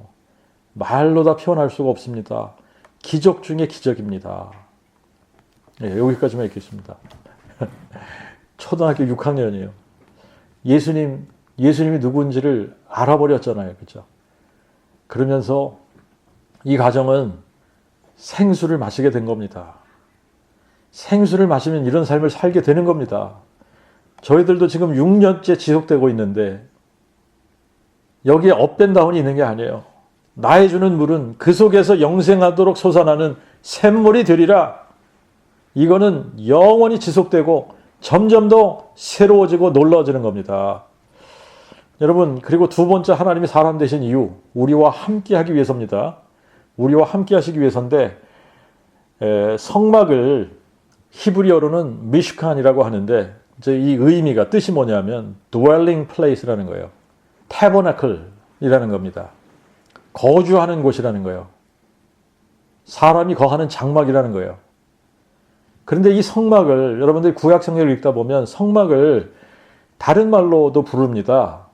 말로 다 표현할 수가 없습니다. 기적 중에 기적입니다. 네, 여기까지만 읽겠습니다. 초등학교 6학년이에요. 예수님이 누군지를 알아버렸잖아요. 그렇죠? 그러면서 이 가정은 생수를 마시게 된 겁니다. 생수를 마시면 이런 삶을 살게 되는 겁니다. 저희들도 지금 6년째 지속되고 있는데 여기에 업앤다운이 있는 게 아니에요. 나의 주는 물은 그 속에서 영생하도록 솟아나는 샘물이 되리라. 이거는 영원히 지속되고 점점 더 새로워지고 놀라워지는 겁니다. 여러분, 그리고 두 번째 하나님이 사람 되신 이유, 우리와 함께 하기 위해서입니다. 우리와 함께 하시기 위해서인데 성막을 히브리어로는 미슈칸이라고 하는데 이제 이 의미가 뜻이 뭐냐면 dwelling place라는 거예요. tabernacle이라는 겁니다. 거주하는 곳이라는 거예요. 사람이 거하는 장막이라는 거예요. 그런데 이 성막을 여러분들이 구약 성경을 읽다 보면 성막을 다른 말로도 부릅니다.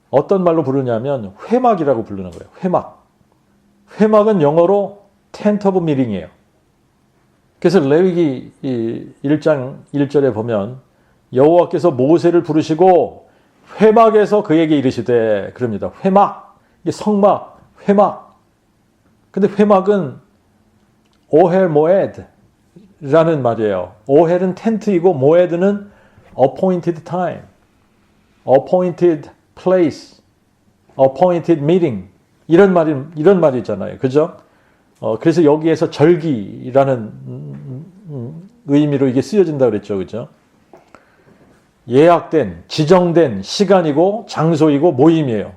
어떤 말로 부르냐면 회막이라고 부르는 거예요. 회막. 회막은 영어로 tent of meeting이에요. 그래서 레위기 1장 1절에 보면 여호와께서 모세를 부르시고 회막에서 그에게 이르시되 그럽니다. 회막, 이게 성막, 회막. 근데 회막은 오헬 모에드라는 말이에요. 오헬은 텐트이고 모에드는 appointed time, appointed place, appointed meeting 이런 말이 있잖아요. 그죠? 그래서 여기에서 절기라는 의미로 이게 쓰여진다 그랬죠. 그죠? 예약된, 지정된 시간이고 장소이고 모임이에요.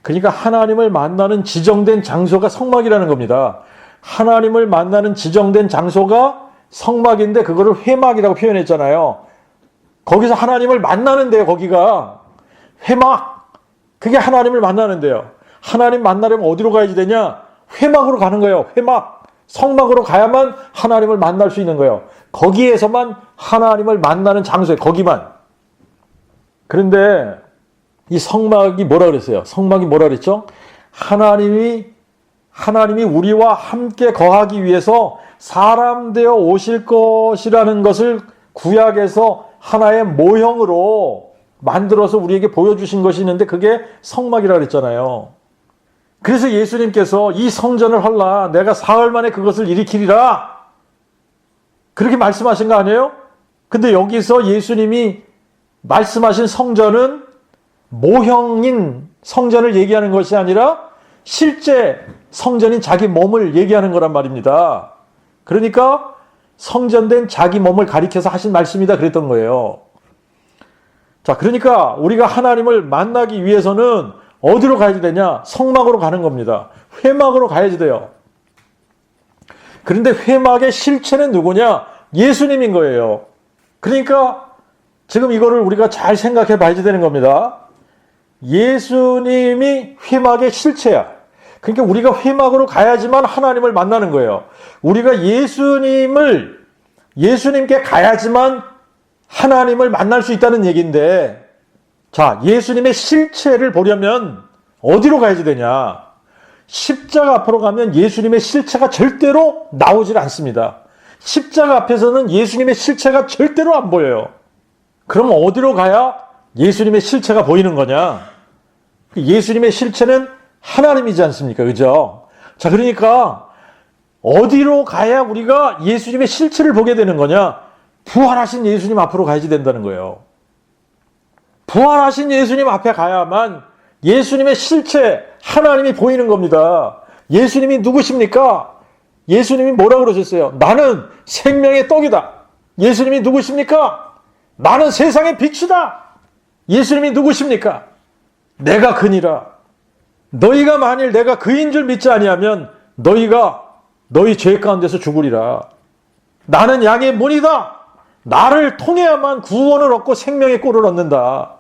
그러니까 하나님을 만나는 지정된 장소가 성막이라는 겁니다. 하나님을 만나는 지정된 장소가 성막인데 그거를 회막이라고 표현했잖아요. 거기서 하나님을 만나는데요. 거기가 회막. 그게 하나님을 만나는데요. 하나님 만나려면 어디로 가야지 되냐? 회막으로 가는 거예요. 회막. 성막으로 가야만 하나님을 만날 수 있는 거예요. 거기에서만 하나님을 만나는 장소에 거기만. 그런데 이 성막이 뭐라 그랬어요? 성막이 뭐라 그랬죠? 하나님이 우리와 함께 거하기 위해서 사람 되어 오실 것이라는 것을 구약에서 하나의 모형으로 만들어서 우리에게 보여주신 것이 있는데 그게 성막이라 그랬잖아요. 그래서 예수님께서 이 성전을 헐라 내가 사흘 만에 그것을 일으키리라 그렇게 말씀하신 거 아니에요? 근데 여기서 예수님이 말씀하신 성전은 모형인 성전을 얘기하는 것이 아니라 실제 성전인 자기 몸을 얘기하는 거란 말입니다. 그러니까 성전된 자기 몸을 가리켜서 하신 말씀이다 그랬던 거예요. 자, 그러니까 우리가 하나님을 만나기 위해서는 어디로 가야지 되냐? 성막으로 가는 겁니다. 회막으로 가야지 돼요. 그런데 회막의 실체는 누구냐? 예수님인 거예요. 그러니까 지금 이거를 우리가 잘 생각해 봐야지 되는 겁니다. 예수님이 회막의 실체야. 그러니까 우리가 회막으로 가야지만 하나님을 만나는 거예요. 우리가 예수님께 가야지만 하나님을 만날 수 있다는 얘기인데, 자, 예수님의 실체를 보려면 어디로 가야지 되냐? 십자가 앞으로 가면 예수님의 실체가 절대로 나오질 않습니다. 십자가 앞에서는 예수님의 실체가 절대로 안 보여요. 그럼 어디로 가야 예수님의 실체가 보이는 거냐? 예수님의 실체는 하나님이지 않습니까? 그죠? 자, 그러니까 어디로 가야 우리가 예수님의 실체를 보게 되는 거냐? 부활하신 예수님 앞으로 가야지 된다는 거예요. 부활하신 예수님 앞에 가야만 예수님의 실체, 하나님이 보이는 겁니다. 예수님이 누구십니까? 예수님이 뭐라고 그러셨어요? 나는 생명의 떡이다. 예수님이 누구십니까? 나는 세상의 빛이다. 예수님이 누구십니까? 내가 그니라. 너희가 만일 내가 그인 줄 믿지 아니하면 너희가 너희 죄 가운데서 죽으리라. 나는 양의 문이다. 나를 통해야만 구원을 얻고 생명의 꼴을 얻는다.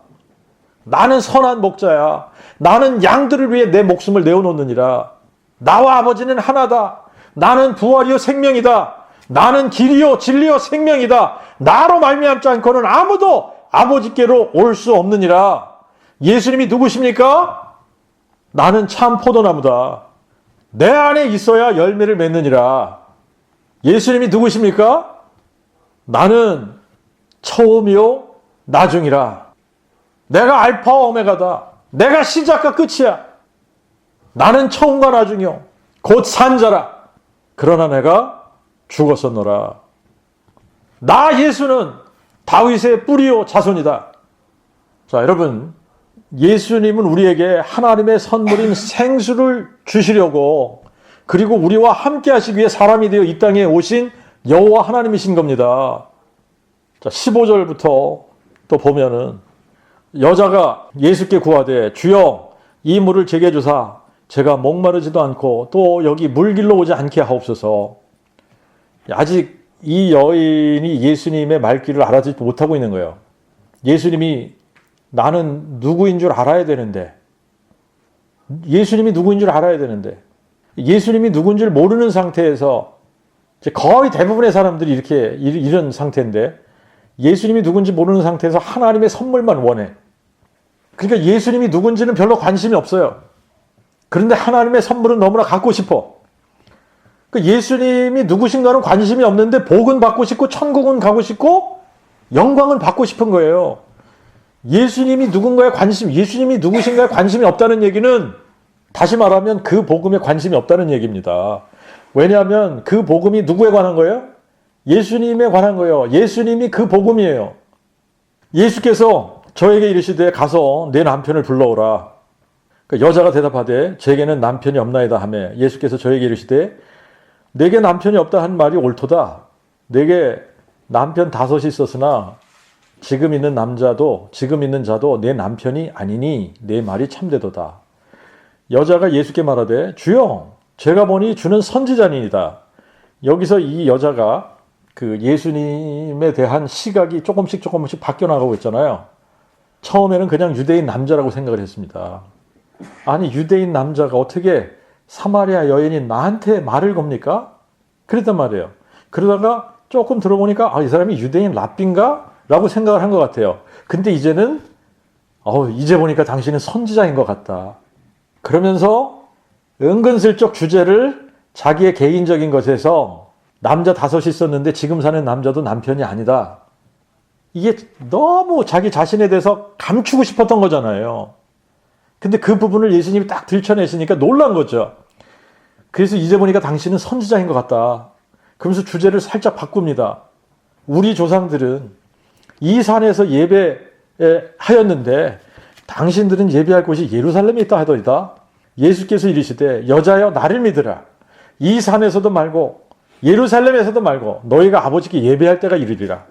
나는 선한 목자야. 나는 양들을 위해 내 목숨을 내어놓느니라. 나와 아버지는 하나다. 나는 부활이요 생명이다. 나는 길이요 진리요 생명이다. 나로 말미암지 않고는 아무도 아버지께로 올 수 없느니라. 예수님이 누구십니까? 나는 참 포도나무다. 내 안에 있어야 열매를 맺느니라. 예수님이 누구십니까? 나는 처음이요 나중이라. 내가 알파와 오메가다. 내가 시작과 끝이야. 나는 처음과 나중이요 곧 산자라. 그러나 내가 죽었었노라. 나 예수는 다윗의 뿌리요 자손이다. 자, 여러분, 예수님은 우리에게 하나님의 선물인 생수를 주시려고, 그리고 우리와 함께 하시기 위해 사람이 되어 이 땅에 오신 여호와 하나님이신 겁니다. 자, 15절부터 또 보면은 여자가 예수께 구하되 주여 이 물을 제게 주사 제가 목마르지도 않고 또 여기 물길로 오지 않게 하옵소서. 아직 이 여인이 예수님의 말귀를 알아듣지 못하고 있는 거예요. 예수님이 나는 누구인 줄 알아야 되는데, 예수님이 누구인 줄 알아야 되는데, 예수님이 누군지 모르는 상태에서, 거의 대부분의 사람들이 이런 상태인데, 예수님이 누군지 모르는 상태에서 하나님의 선물만 원해. 그러니까 예수님이 누군지는 별로 관심이 없어요. 그런데 하나님의 선물은 너무나 갖고 싶어. 그러니까 예수님이 누구신가는 관심이 없는데 복은 받고 싶고 천국은 가고 싶고 영광을 받고 싶은 거예요. 예수님이 누군가에 예수님이 누구신가에 관심이 없다는 얘기는, 다시 말하면 그 복음에 관심이 없다는 얘기입니다. 왜냐하면 그 복음이 누구에 관한 거예요? 예수님에 관한 거예요. 예수님이 그 복음이에요. 예수께서 저에게 이르시되 가서 내 남편을 불러오라. 그러니까 여자가 대답하되 제게는 남편이 없나이다 하매 예수께서 저에게 이르시되 내게 남편이 없다 한 말이 옳도다. 내게 남편 5이 있었으나 지금 있는 자도 내 남편이 아니니 내 말이 참되도다. 여자가 예수께 말하되 주여 제가 보니 주는 선지자니이다. 여기서 이 여자가 그 예수님에 대한 시각이 조금씩 바뀌어 나가고 있잖아요. 처음에는 그냥 유대인 남자라고 생각을 했습니다. 아니, 유대인 남자가 어떻게 사마리아 여인이 나한테 말을 겁니까? 그랬단 말이에요. 그러다가 조금 들어보니까 이 사람이 유대인 랍비인가? 라고 생각을 한 것 같아요. 근데 이제는 이제 보니까 당신은 선지자인 것 같다. 그러면서 은근슬쩍 주제를 자기의 개인적인 것에서 남자 5이 있었는데 지금 사는 남자도 남편이 아니다. 이게 너무 자기 자신에 대해서 감추고 싶었던 거잖아요. 근데 그 부분을 예수님이 딱 들춰내시니까 놀란 거죠. 그래서 이제 보니까 당신은 선지자인 것 같다. 그러면서 주제를 살짝 바꿉니다. 우리 조상들은 이 산에서 예배하였는데 당신들은 예배할 곳이 예루살렘에 있다 하더이다. 예수께서 이르시되 여자여 나를 믿으라. 이 산에서도 말고 예루살렘에서도 말고 너희가 아버지께 예배할 때가 이르리라.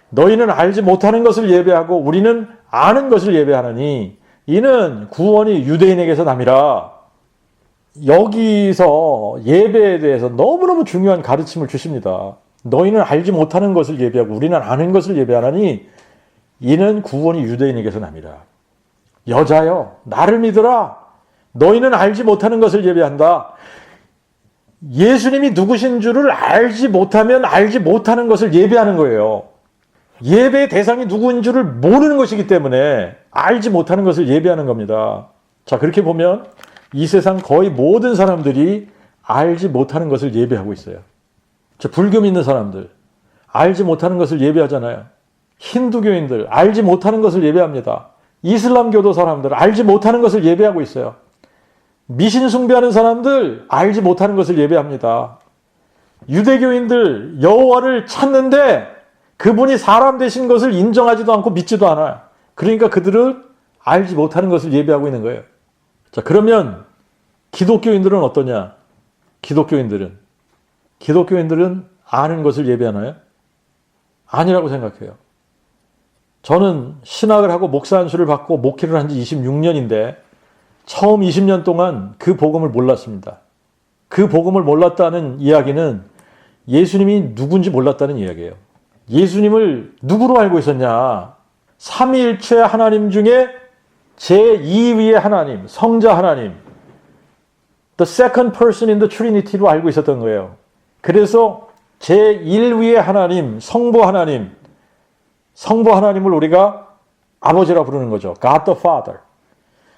너희는 알지 못하는 것을 예배하고 우리는 아는 것을 예배하느니 이는 구원이 유대인에게서 남이라. 여기서 예배에 대해서 너무너무 중요한 가르침을 주십니다. 너희는 알지 못하는 것을 예배하고 우리는 아는 것을 예배하느니 이는 구원이 유대인에게서 남이라. 여자여, 나를 믿어라. 너희는 알지 못하는 것을 예배한다. 예수님이 누구신 줄을 알지 못하면 알지 못하는 것을 예배하는 거예요. 예배의 대상이 누구인 줄을 모르는 것이기 때문에 알지 못하는 것을 예배하는 겁니다. 자, 그렇게 보면 이 세상 거의 모든 사람들이 알지 못하는 것을 예배하고 있어요. 저 불교 믿는 사람들 알지 못하는 것을 예배하잖아요. 힌두교인들 알지 못하는 것을 예배합니다. 이슬람교도 사람들 알지 못하는 것을 예배하고 있어요. 미신 숭배하는 사람들 알지 못하는 것을 예배합니다. 유대교인들 여호와를 찾는데 그분이 사람 되신 것을 인정하지도 않고 믿지도 않아요. 그러니까 그들은 알지 못하는 것을 예배하고 있는 거예요. 자, 그러면 기독교인들은 어떠냐? 기독교인들은 아는 것을 예배하나요? 아니라고 생각해요. 저는 신학을 하고 목사 안수를 받고 목회를 한 지 26년인데 처음 20년 동안 그 복음을 몰랐습니다. 그 복음을 몰랐다는 이야기는 예수님이 누군지 몰랐다는 이야기예요. 예수님을 누구로 알고 있었냐? 삼위일체 하나님 중에 제2위의 하나님, 성자 하나님, the second person in the Trinity로 알고 있었던 거예요. 그래서 제1위의 하나님, 성부 하나님을 우리가 아버지라 부르는 거죠. God the Father.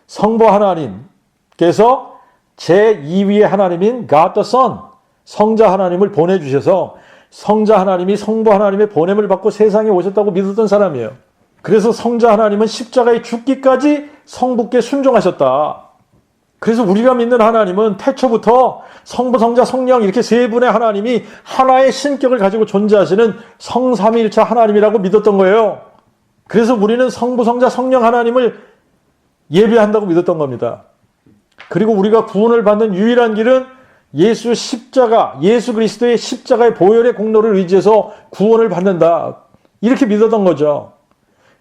성부 하나님께서 제2위의 하나님인 God the Son, 성자 하나님을 보내주셔서 성자 하나님이 성부 하나님의 보냄을 받고 세상에 오셨다고 믿었던 사람이에요. 그래서 성자 하나님은 십자가에 죽기까지 성부께 순종하셨다. 그래서 우리가 믿는 하나님은 태초부터 성부, 성자, 성령 이렇게 세 분의 하나님이 하나의 신격을 가지고 존재하시는 성삼위일체 하나님이라고 믿었던 거예요. 그래서 우리는 성부, 성자, 성령 하나님을 예배한다고 믿었던 겁니다. 그리고 우리가 구원을 받는 유일한 길은 예수 그리스도의 십자가의 보혈의 공로를 의지해서 구원을 받는다. 이렇게 믿었던 거죠.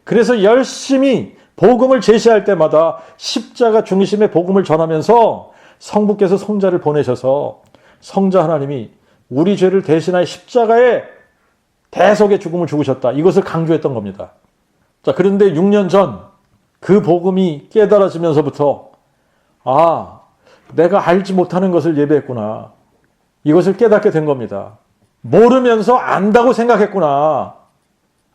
그래서 열심히 복음을 제시할 때마다 십자가 중심의 복음을 전하면서 성부께서 성자를 보내셔서 성자 하나님이 우리 죄를 대신하여 십자가의 대속의 죽음을 죽으셨다. 이것을 강조했던 겁니다. 자, 그런데 6년 전 그 복음이 깨달아지면서부터 내가 알지 못하는 것을 예배했구나. 이것을 깨닫게 된 겁니다. 모르면서 안다고 생각했구나.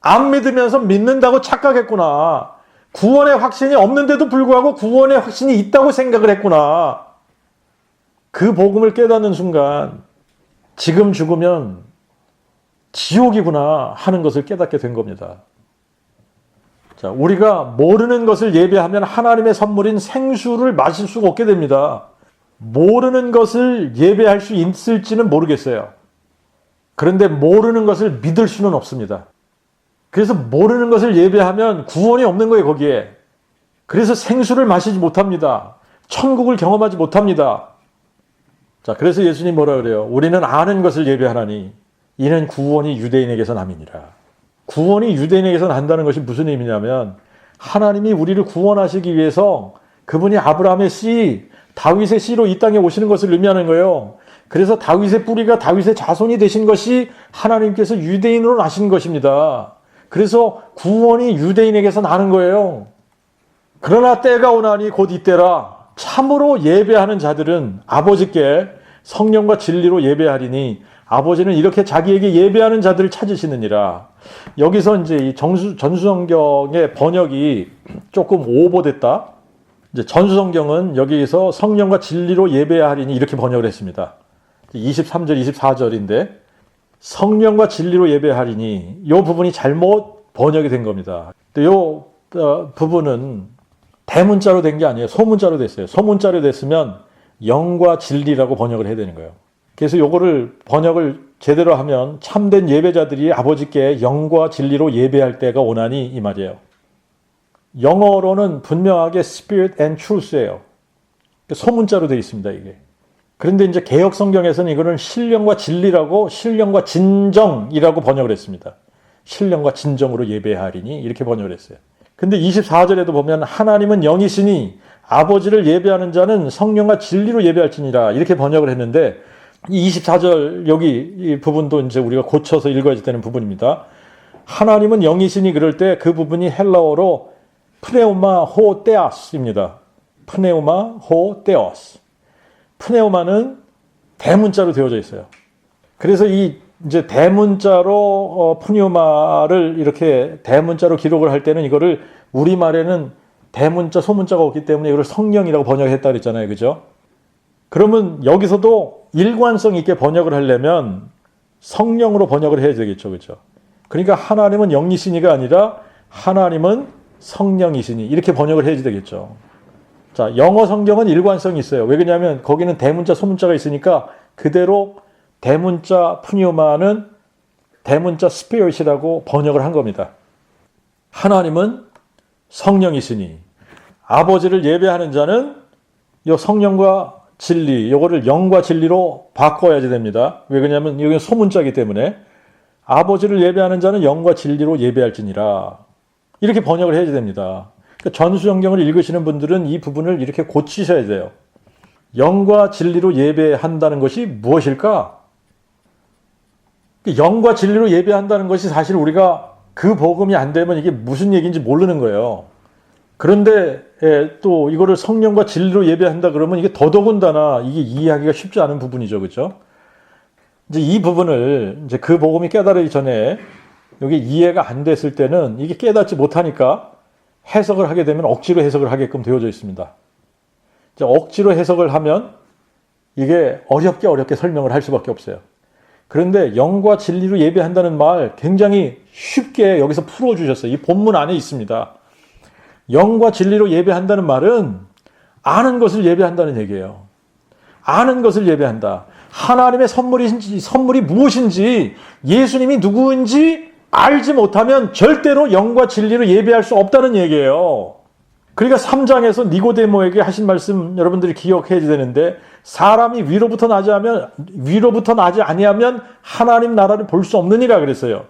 안 믿으면서 믿는다고 착각했구나. 구원의 확신이 없는데도 불구하고 구원의 확신이 있다고 생각을 했구나. 그 복음을 깨닫는 순간 지금 죽으면 지옥이구나 하는 것을 깨닫게 된 겁니다. 자, 우리가 모르는 것을 예배하면 하나님의 선물인 생수를 마실 수가 없게 됩니다. 모르는 것을 예배할 수 있을지는 모르겠어요. 그런데 모르는 것을 믿을 수는 없습니다. 그래서 모르는 것을 예배하면 구원이 없는 거예요, 거기에. 그래서 생수를 마시지 못합니다. 천국을 경험하지 못합니다. 자, 그래서 예수님 뭐라 그래요? 우리는 아는 것을 예배하나니 이는 구원이 유대인에게서 남이니라. 구원이 유대인에게서 난다는 것이 무슨 의미냐면 하나님이 우리를 구원하시기 위해서 그분이 아브라함의 씨, 다윗의 씨로 이 땅에 오시는 것을 의미하는 거예요. 그래서 다윗의 뿌리가 다윗의 자손이 되신 것이 하나님께서 유대인으로 나신 것입니다. 그래서 구원이 유대인에게서 나는 거예요. 그러나 때가 오나니 곧 이때라. 참으로 예배하는 자들은 아버지께 성령과 진리로 예배하리니 아버지는 이렇게 자기에게 예배하는 자들을 찾으시느니라. 여기서 이제 이 전수성경의 번역이 조금 오버됐다. 이제 전수성경은 여기서 성령과 진리로 예배하리니 이렇게 번역을 했습니다. 23절, 24절인데 성령과 진리로 예배하리니 이 부분이 잘못 번역이 된 겁니다. 이 부분은 대문자로 된 게 아니에요. 소문자로 됐어요. 소문자로 됐으면 영과 진리라고 번역을 해야 되는 거예요. 그래서 요거를 번역을 제대로 하면 참된 예배자들이 아버지께 영과 진리로 예배할 때가 오나니 이 말이에요. 영어로는 분명하게 Spirit and Truth예요. 소문자로 되어 있습니다, 이게. 그런데 이제 개역 성경에서는 이거는 신령과 진리라고 신령과 진정이라고 번역을 했습니다. 신령과 진정으로 예배하리니 이렇게 번역을 했어요. 근데 24절에도 보면 하나님은 영이시니 아버지를 예배하는 자는 성령과 진리로 예배할지니라 이렇게 번역을 했는데 이 24절 여기 이 부분도 이제 우리가 고쳐서 읽어야 되는 부분입니다. 하나님은 영이시니 그럴 때 그 부분이 헬라어로 프네우마 호 테오스입니다. 프네우마 호 테오스. 프네우마는 대문자로 되어져 있어요. 그래서 이 이제 대문자로 프뉴마를 이렇게 대문자로 기록을 할 때는 이거를 우리말에는 대문자, 소문자가 없기 때문에 이걸 성령이라고 번역했다 그랬잖아요. 그죠? 그러면 여기서도 일관성 있게 번역을 하려면 성령으로 번역을 해야 되겠죠. 그죠? 그러니까 하나님은 영이시니가 아니라 하나님은 성령이시니 이렇게 번역을 해야 되겠죠. 자, 영어 성경은 일관성이 있어요. 왜 그러냐면 거기는 대문자, 소문자가 있으니까 그대로 대문자 푸뉴마는 대문자 스피릿이라고 번역을 한 겁니다. 하나님은 성령이시니 아버지를 예배하는 자는 이 성령과 진리, 요거를 영과 진리로 바꿔야지 됩니다. 왜 그러냐면 여기는 소문자이기 때문에 아버지를 예배하는 자는 영과 진리로 예배할지니라 이렇게 번역을 해야 됩니다. 그러니까 전수성경을 읽으시는 분들은 이 부분을 이렇게 고치셔야 돼요. 영과 진리로 예배한다는 것이 무엇일까? 영과 진리로 예배한다는 것이 사실 우리가 그 복음이 안 되면 이게 무슨 얘기인지 모르는 거예요. 그런데 또 이거를 성령과 진리로 예배한다 그러면 이게 더더군다나 이게 이해하기가 쉽지 않은 부분이죠. 그렇죠? 이제 이 부분을 이제 그 복음이 깨달기 전에 여기 이해가 안 됐을 때는 이게 깨닫지 못하니까 해석을 하게 되면 억지로 해석을 하게끔 되어져 있습니다. 이제 억지로 해석을 하면 이게 어렵게 설명을 할 수밖에 없어요. 그런데 영과 진리로 예배한다는 말 굉장히 쉽게 여기서 풀어주셨어요. 이 본문 안에 있습니다. 영과 진리로 예배한다는 말은 아는 것을 예배한다는 얘기예요. 아는 것을 예배한다. 하나님의 선물이 무엇인지, 예수님이 누구인지 알지 못하면 절대로 영과 진리로 예배할 수 없다는 얘기예요. 그러니까 3장에서 니고데모에게 하신 말씀 여러분들이 기억해야 되는데 사람이 위로부터 나지 아니하면 하나님 나라를 볼 수 없느니라 그랬어요.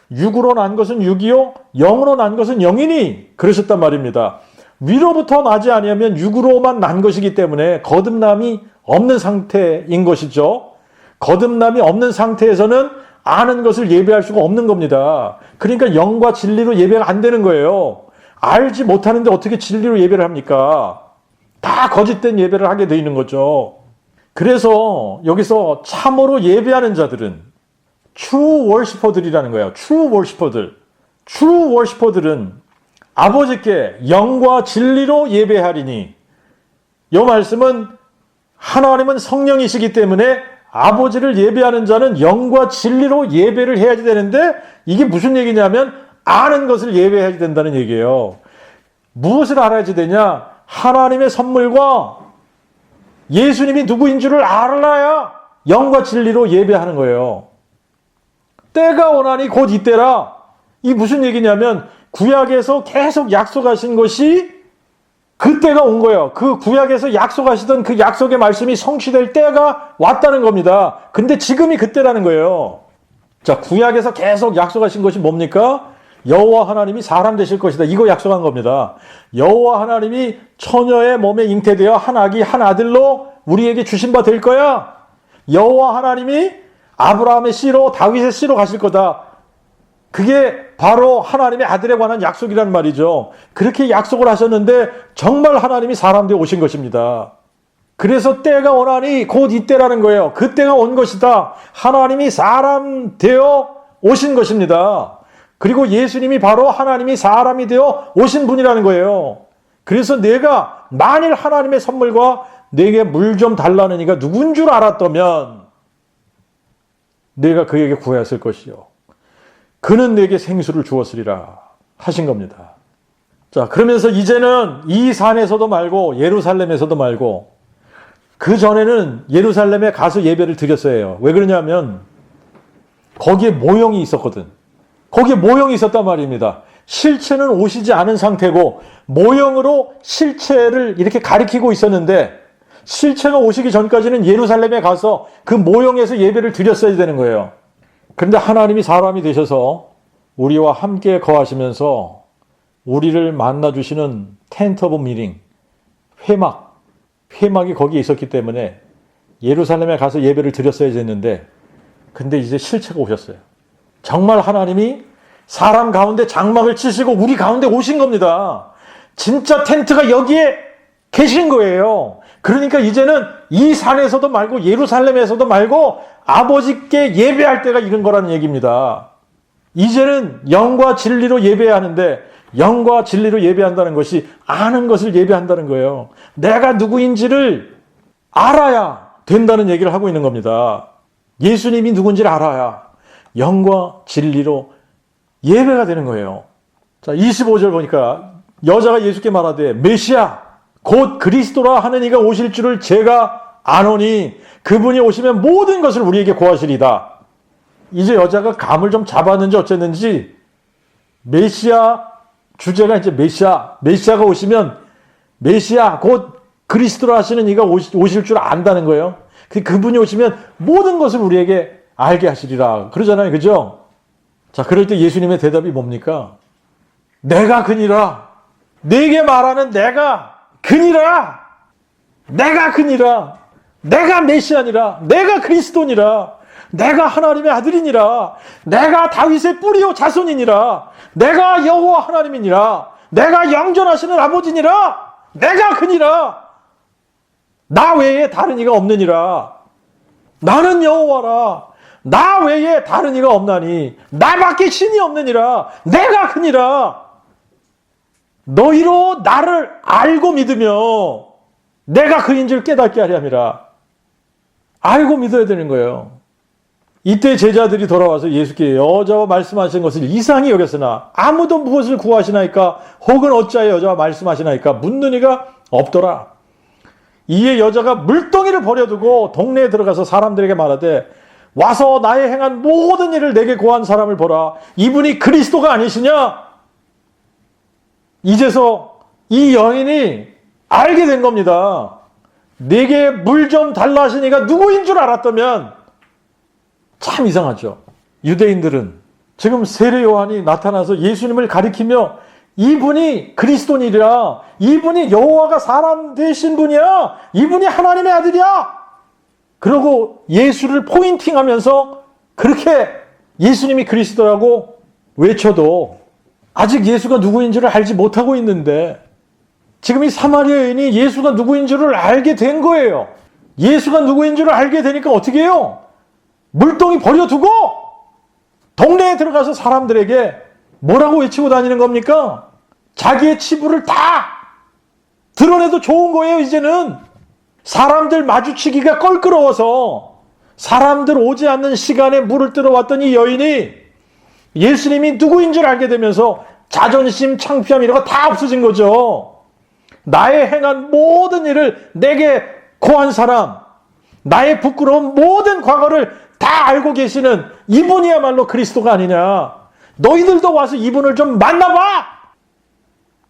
육으로 난 것은 육이요 영으로 난 것은 영이니 그러셨단 말입니다. 위로부터 나지 아니하면 육으로만 난 것이기 때문에 거듭남이 없는 상태인 것이죠. 거듭남이 없는 상태에서는 아는 것을 예배할 수가 없는 겁니다. 그러니까 영과 진리로 예배가 안 되는 거예요. 알지 못하는데 어떻게 진리로 예배를 합니까? 다 거짓된 예배를 하게 돼 있는 거죠. 그래서 여기서 참으로 예배하는 자들은 true worshiper들이라는 거예요. true worshiper들. true worshiper들은 아버지께 영과 진리로 예배하리니 이 말씀은 하나님은 성령이시기 때문에 아버지를 예배하는 자는 영과 진리로 예배를 해야지 되는데 이게 무슨 얘기냐면 아는 것을 예배해야 된다는 얘기예요. 무엇을 알아야지 되냐? 하나님의 선물과 예수님이 누구인 줄을 알아야 영과 진리로 예배하는 거예요. 때가 오나니 곧 이때라. 이게 무슨 얘기냐면 구약에서 계속 약속하신 것이 그때가 온 거예요. 그 구약에서 약속하시던 그 약속의 말씀이 성취될 때가 왔다는 겁니다. 근데 지금이 그때라는 거예요. 자, 구약에서 계속 약속하신 것이 뭡니까? 여호와 하나님이 사람 되실 것이다. 이거 약속한 겁니다. 여호와 하나님이 처녀의 몸에 잉태되어 한 아기 한 아들로 우리에게 주신 바 될 거야. 여호와 하나님이 아브라함의 씨로 다윗의 씨로 가실 거다. 그게 바로 하나님의 아들에 관한 약속이란 말이죠. 그렇게 약속을 하셨는데 정말 하나님이 사람 되어 오신 것입니다. 그래서 때가 오나니 곧 이때라는 거예요. 그때가 온 것이다. 하나님이 사람 되어 오신 것입니다. 그리고 예수님이 바로 하나님이 사람이 되어 오신 분이라는 거예요. 그래서 내가 만일 하나님의 선물과 내게 물 좀 달라는 이가 누군 줄 알았다면 내가 그에게 구하였을 것이요. 그는 내게 생수를 주었으리라 하신 겁니다. 자, 그러면서 이제는 이 산에서도 말고 예루살렘에서도 말고 그 전에는 예루살렘에 가서 예배를 드렸어야 해요. 왜 그러냐면 거기에 모형이 있었거든. 거기에 모형이 있었단 말입니다. 실체는 오시지 않은 상태고 모형으로 실체를 이렇게 가리키고 있었는데 실체가 오시기 전까지는 예루살렘에 가서 그 모형에서 예배를 드렸어야 되는 거예요. 그런데 하나님이 사람이 되셔서 우리와 함께 거하시면서 우리를 만나주시는 텐트 오브 미팅, 회막이 거기에 있었기 때문에 예루살렘에 가서 예배를 드렸어야 됐는데 근데 이제 실체가 오셨어요. 정말 하나님이 사람 가운데 장막을 치시고 우리 가운데 오신 겁니다. 진짜 텐트가 여기에 계신 거예요. 그러니까 이제는 이 산에서도 말고 예루살렘에서도 말고 아버지께 예배할 때가 이른 거라는 얘기입니다. 이제는 영과 진리로 예배해야 하는데 영과 진리로 예배한다는 것이 아는 것을 예배한다는 거예요. 내가 누구인지를 알아야 된다는 얘기를 하고 있는 겁니다. 예수님이 누군지를 알아야 영과 진리로 예배가 되는 거예요. 자, 25절 보니까 여자가 예수께 말하되 메시아 곧 그리스도라 하는 이가 오실 줄을 제가 아노니 그분이 오시면 모든 것을 우리에게 고하시리다. 이제 여자가 감을 좀 잡았는지 어쨌는지 메시아 주제가 이제 메시아가 오시면 메시아 곧 그리스도라 하시는 이가 오실 줄 안다는 거예요. 그분이 오시면 모든 것을 우리에게 알게 하시리라 그러잖아요. 그죠? 자, 그럴 때 예수님의 대답이 뭡니까? 내가 그니라. 네게 말하는 내가 그니라. 내가 그니라. 내가 메시아니라. 내가 그리스도니라. 내가 하나님의 아들이니라. 내가 다윗의 뿌리요 자손이니라. 내가 여호와 하나님이니라. 내가 영존하시는 아버지니라. 내가 그니라. 나 외에 다른 이가 없느니라. 나는 여호와라. 나 외에 다른 이가 없나니 나밖에 신이 없느니라. 내가 그니라. 너희로 나를 알고 믿으며 내가 그인 줄 깨닫게 하려 함이라. 알고 믿어야 되는 거예요. 이때 제자들이 돌아와서 예수께 여자와 말씀하신 것을 이상히 여겼으나 아무도 무엇을 구하시나이까 혹은 어찌하여 여자와 말씀하시나이까 묻는 이가 없더라. 이에 여자가 물동이를 버려두고 동네에 들어가서 사람들에게 말하되 와서 나의 행한 모든 일을 내게 고한 사람을 보라. 이분이 그리스도가 아니시냐? 이제서 이 여인이 알게 된 겁니다. 내게 물 좀 달라 하신 이가 누구인 줄 알았다면 참 이상하죠. 유대인들은 지금 세례 요한이 나타나서 예수님을 가리키며 이분이 그리스도니라. 이분이 여호와가 사람 되신 분이야. 이분이 하나님의 아들이야. 그러고 예수를 포인팅하면서 그렇게 예수님이 그리스도라고 외쳐도 아직 예수가 누구인지를 알지 못하고 있는데 지금 이 사마리아 여인이 예수가 누구인지를 알게 된 거예요. 예수가 누구인지를 알게 되니까 어떻게 해요? 물동이 버려두고 동네에 들어가서 사람들에게 뭐라고 외치고 다니는 겁니까? 자기의 치부를 다 드러내도 좋은 거예요. 이제는 사람들 마주치기가 껄끄러워서 사람들 오지 않는 시간에 물을 뜨러왔던 이 여인이 예수님이 누구인 줄 알게 되면서 자존심, 창피함 이런 거 다 없어진 거죠. 나의 행한 모든 일을 내게 고한 사람, 나의 부끄러운 모든 과거를 다 알고 계시는 이분이야말로 그리스도가 아니냐. 너희들도 와서 이분을 좀 만나봐.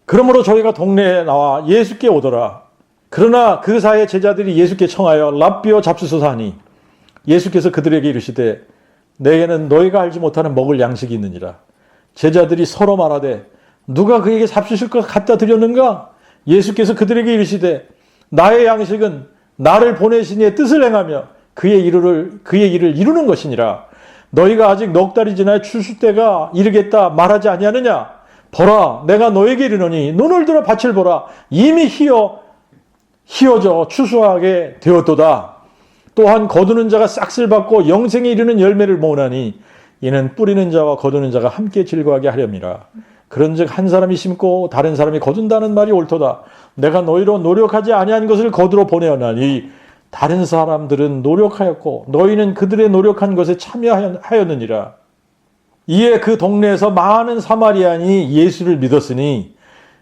그러므로 저희가 동네에 나와 예수께 오더라. 그러나 그 사이에 제자들이 예수께 청하여 랍비여 잡수소서 하니 예수께서 그들에게 이르시되 내게는 너희가 알지 못하는 먹을 양식이 있느니라. 제자들이 서로 말하되 누가 그에게 잡수실 것 갖다 드렸는가? 예수께서 그들에게 이르시되 나의 양식은 나를 보내신 이의 뜻을 행하며 그의 일을 이루는 것이니라. 너희가 아직 넉 달이 지나 추수 때가 이르겠다 말하지 아니하느냐? 보라 내가 너에게 이르노니 눈을 들어 밭을 보라 이미 희어져 추수하게 되었도다. 또한 거두는 자가 싹쓸 받고 영생에 이르는 열매를 모으나니 이는 뿌리는 자와 거두는 자가 함께 즐거워하게 하렵니다. 그런즉 한 사람이 심고 다른 사람이 거둔다는 말이 옳도다. 내가 너희로 노력하지 아니한 것을 거두러 보내었나니 다른 사람들은 노력하였고 너희는 그들의 노력한 것에 참여하였느니라. 이에 그 동네에서 많은 사마리아인이 예수를 믿었으니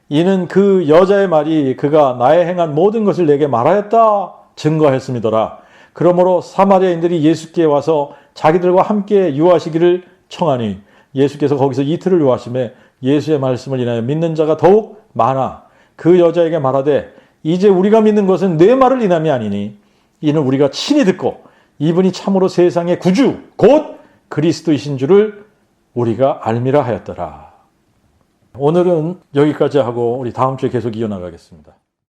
이는 그 여자의 말이 그가 나의 행한 모든 것을 내게 말하였다 증거했음이더라. 그러므로 사마리아인들이 예수께 와서 자기들과 함께 유하시기를 청하니 예수께서 거기서 이틀을 유하심에 예수의 말씀을 인하여 믿는 자가 더욱 많아 그 여자에게 말하되 이제 우리가 믿는 것은 내 말을 인함이 아니니 이는 우리가 친히 듣고 이분이 참으로 세상의 구주 곧 그리스도이신 줄을 우리가 알미라 하였더라. 오늘은 여기까지 하고 우리 다음 주에 계속 이어나가겠습니다.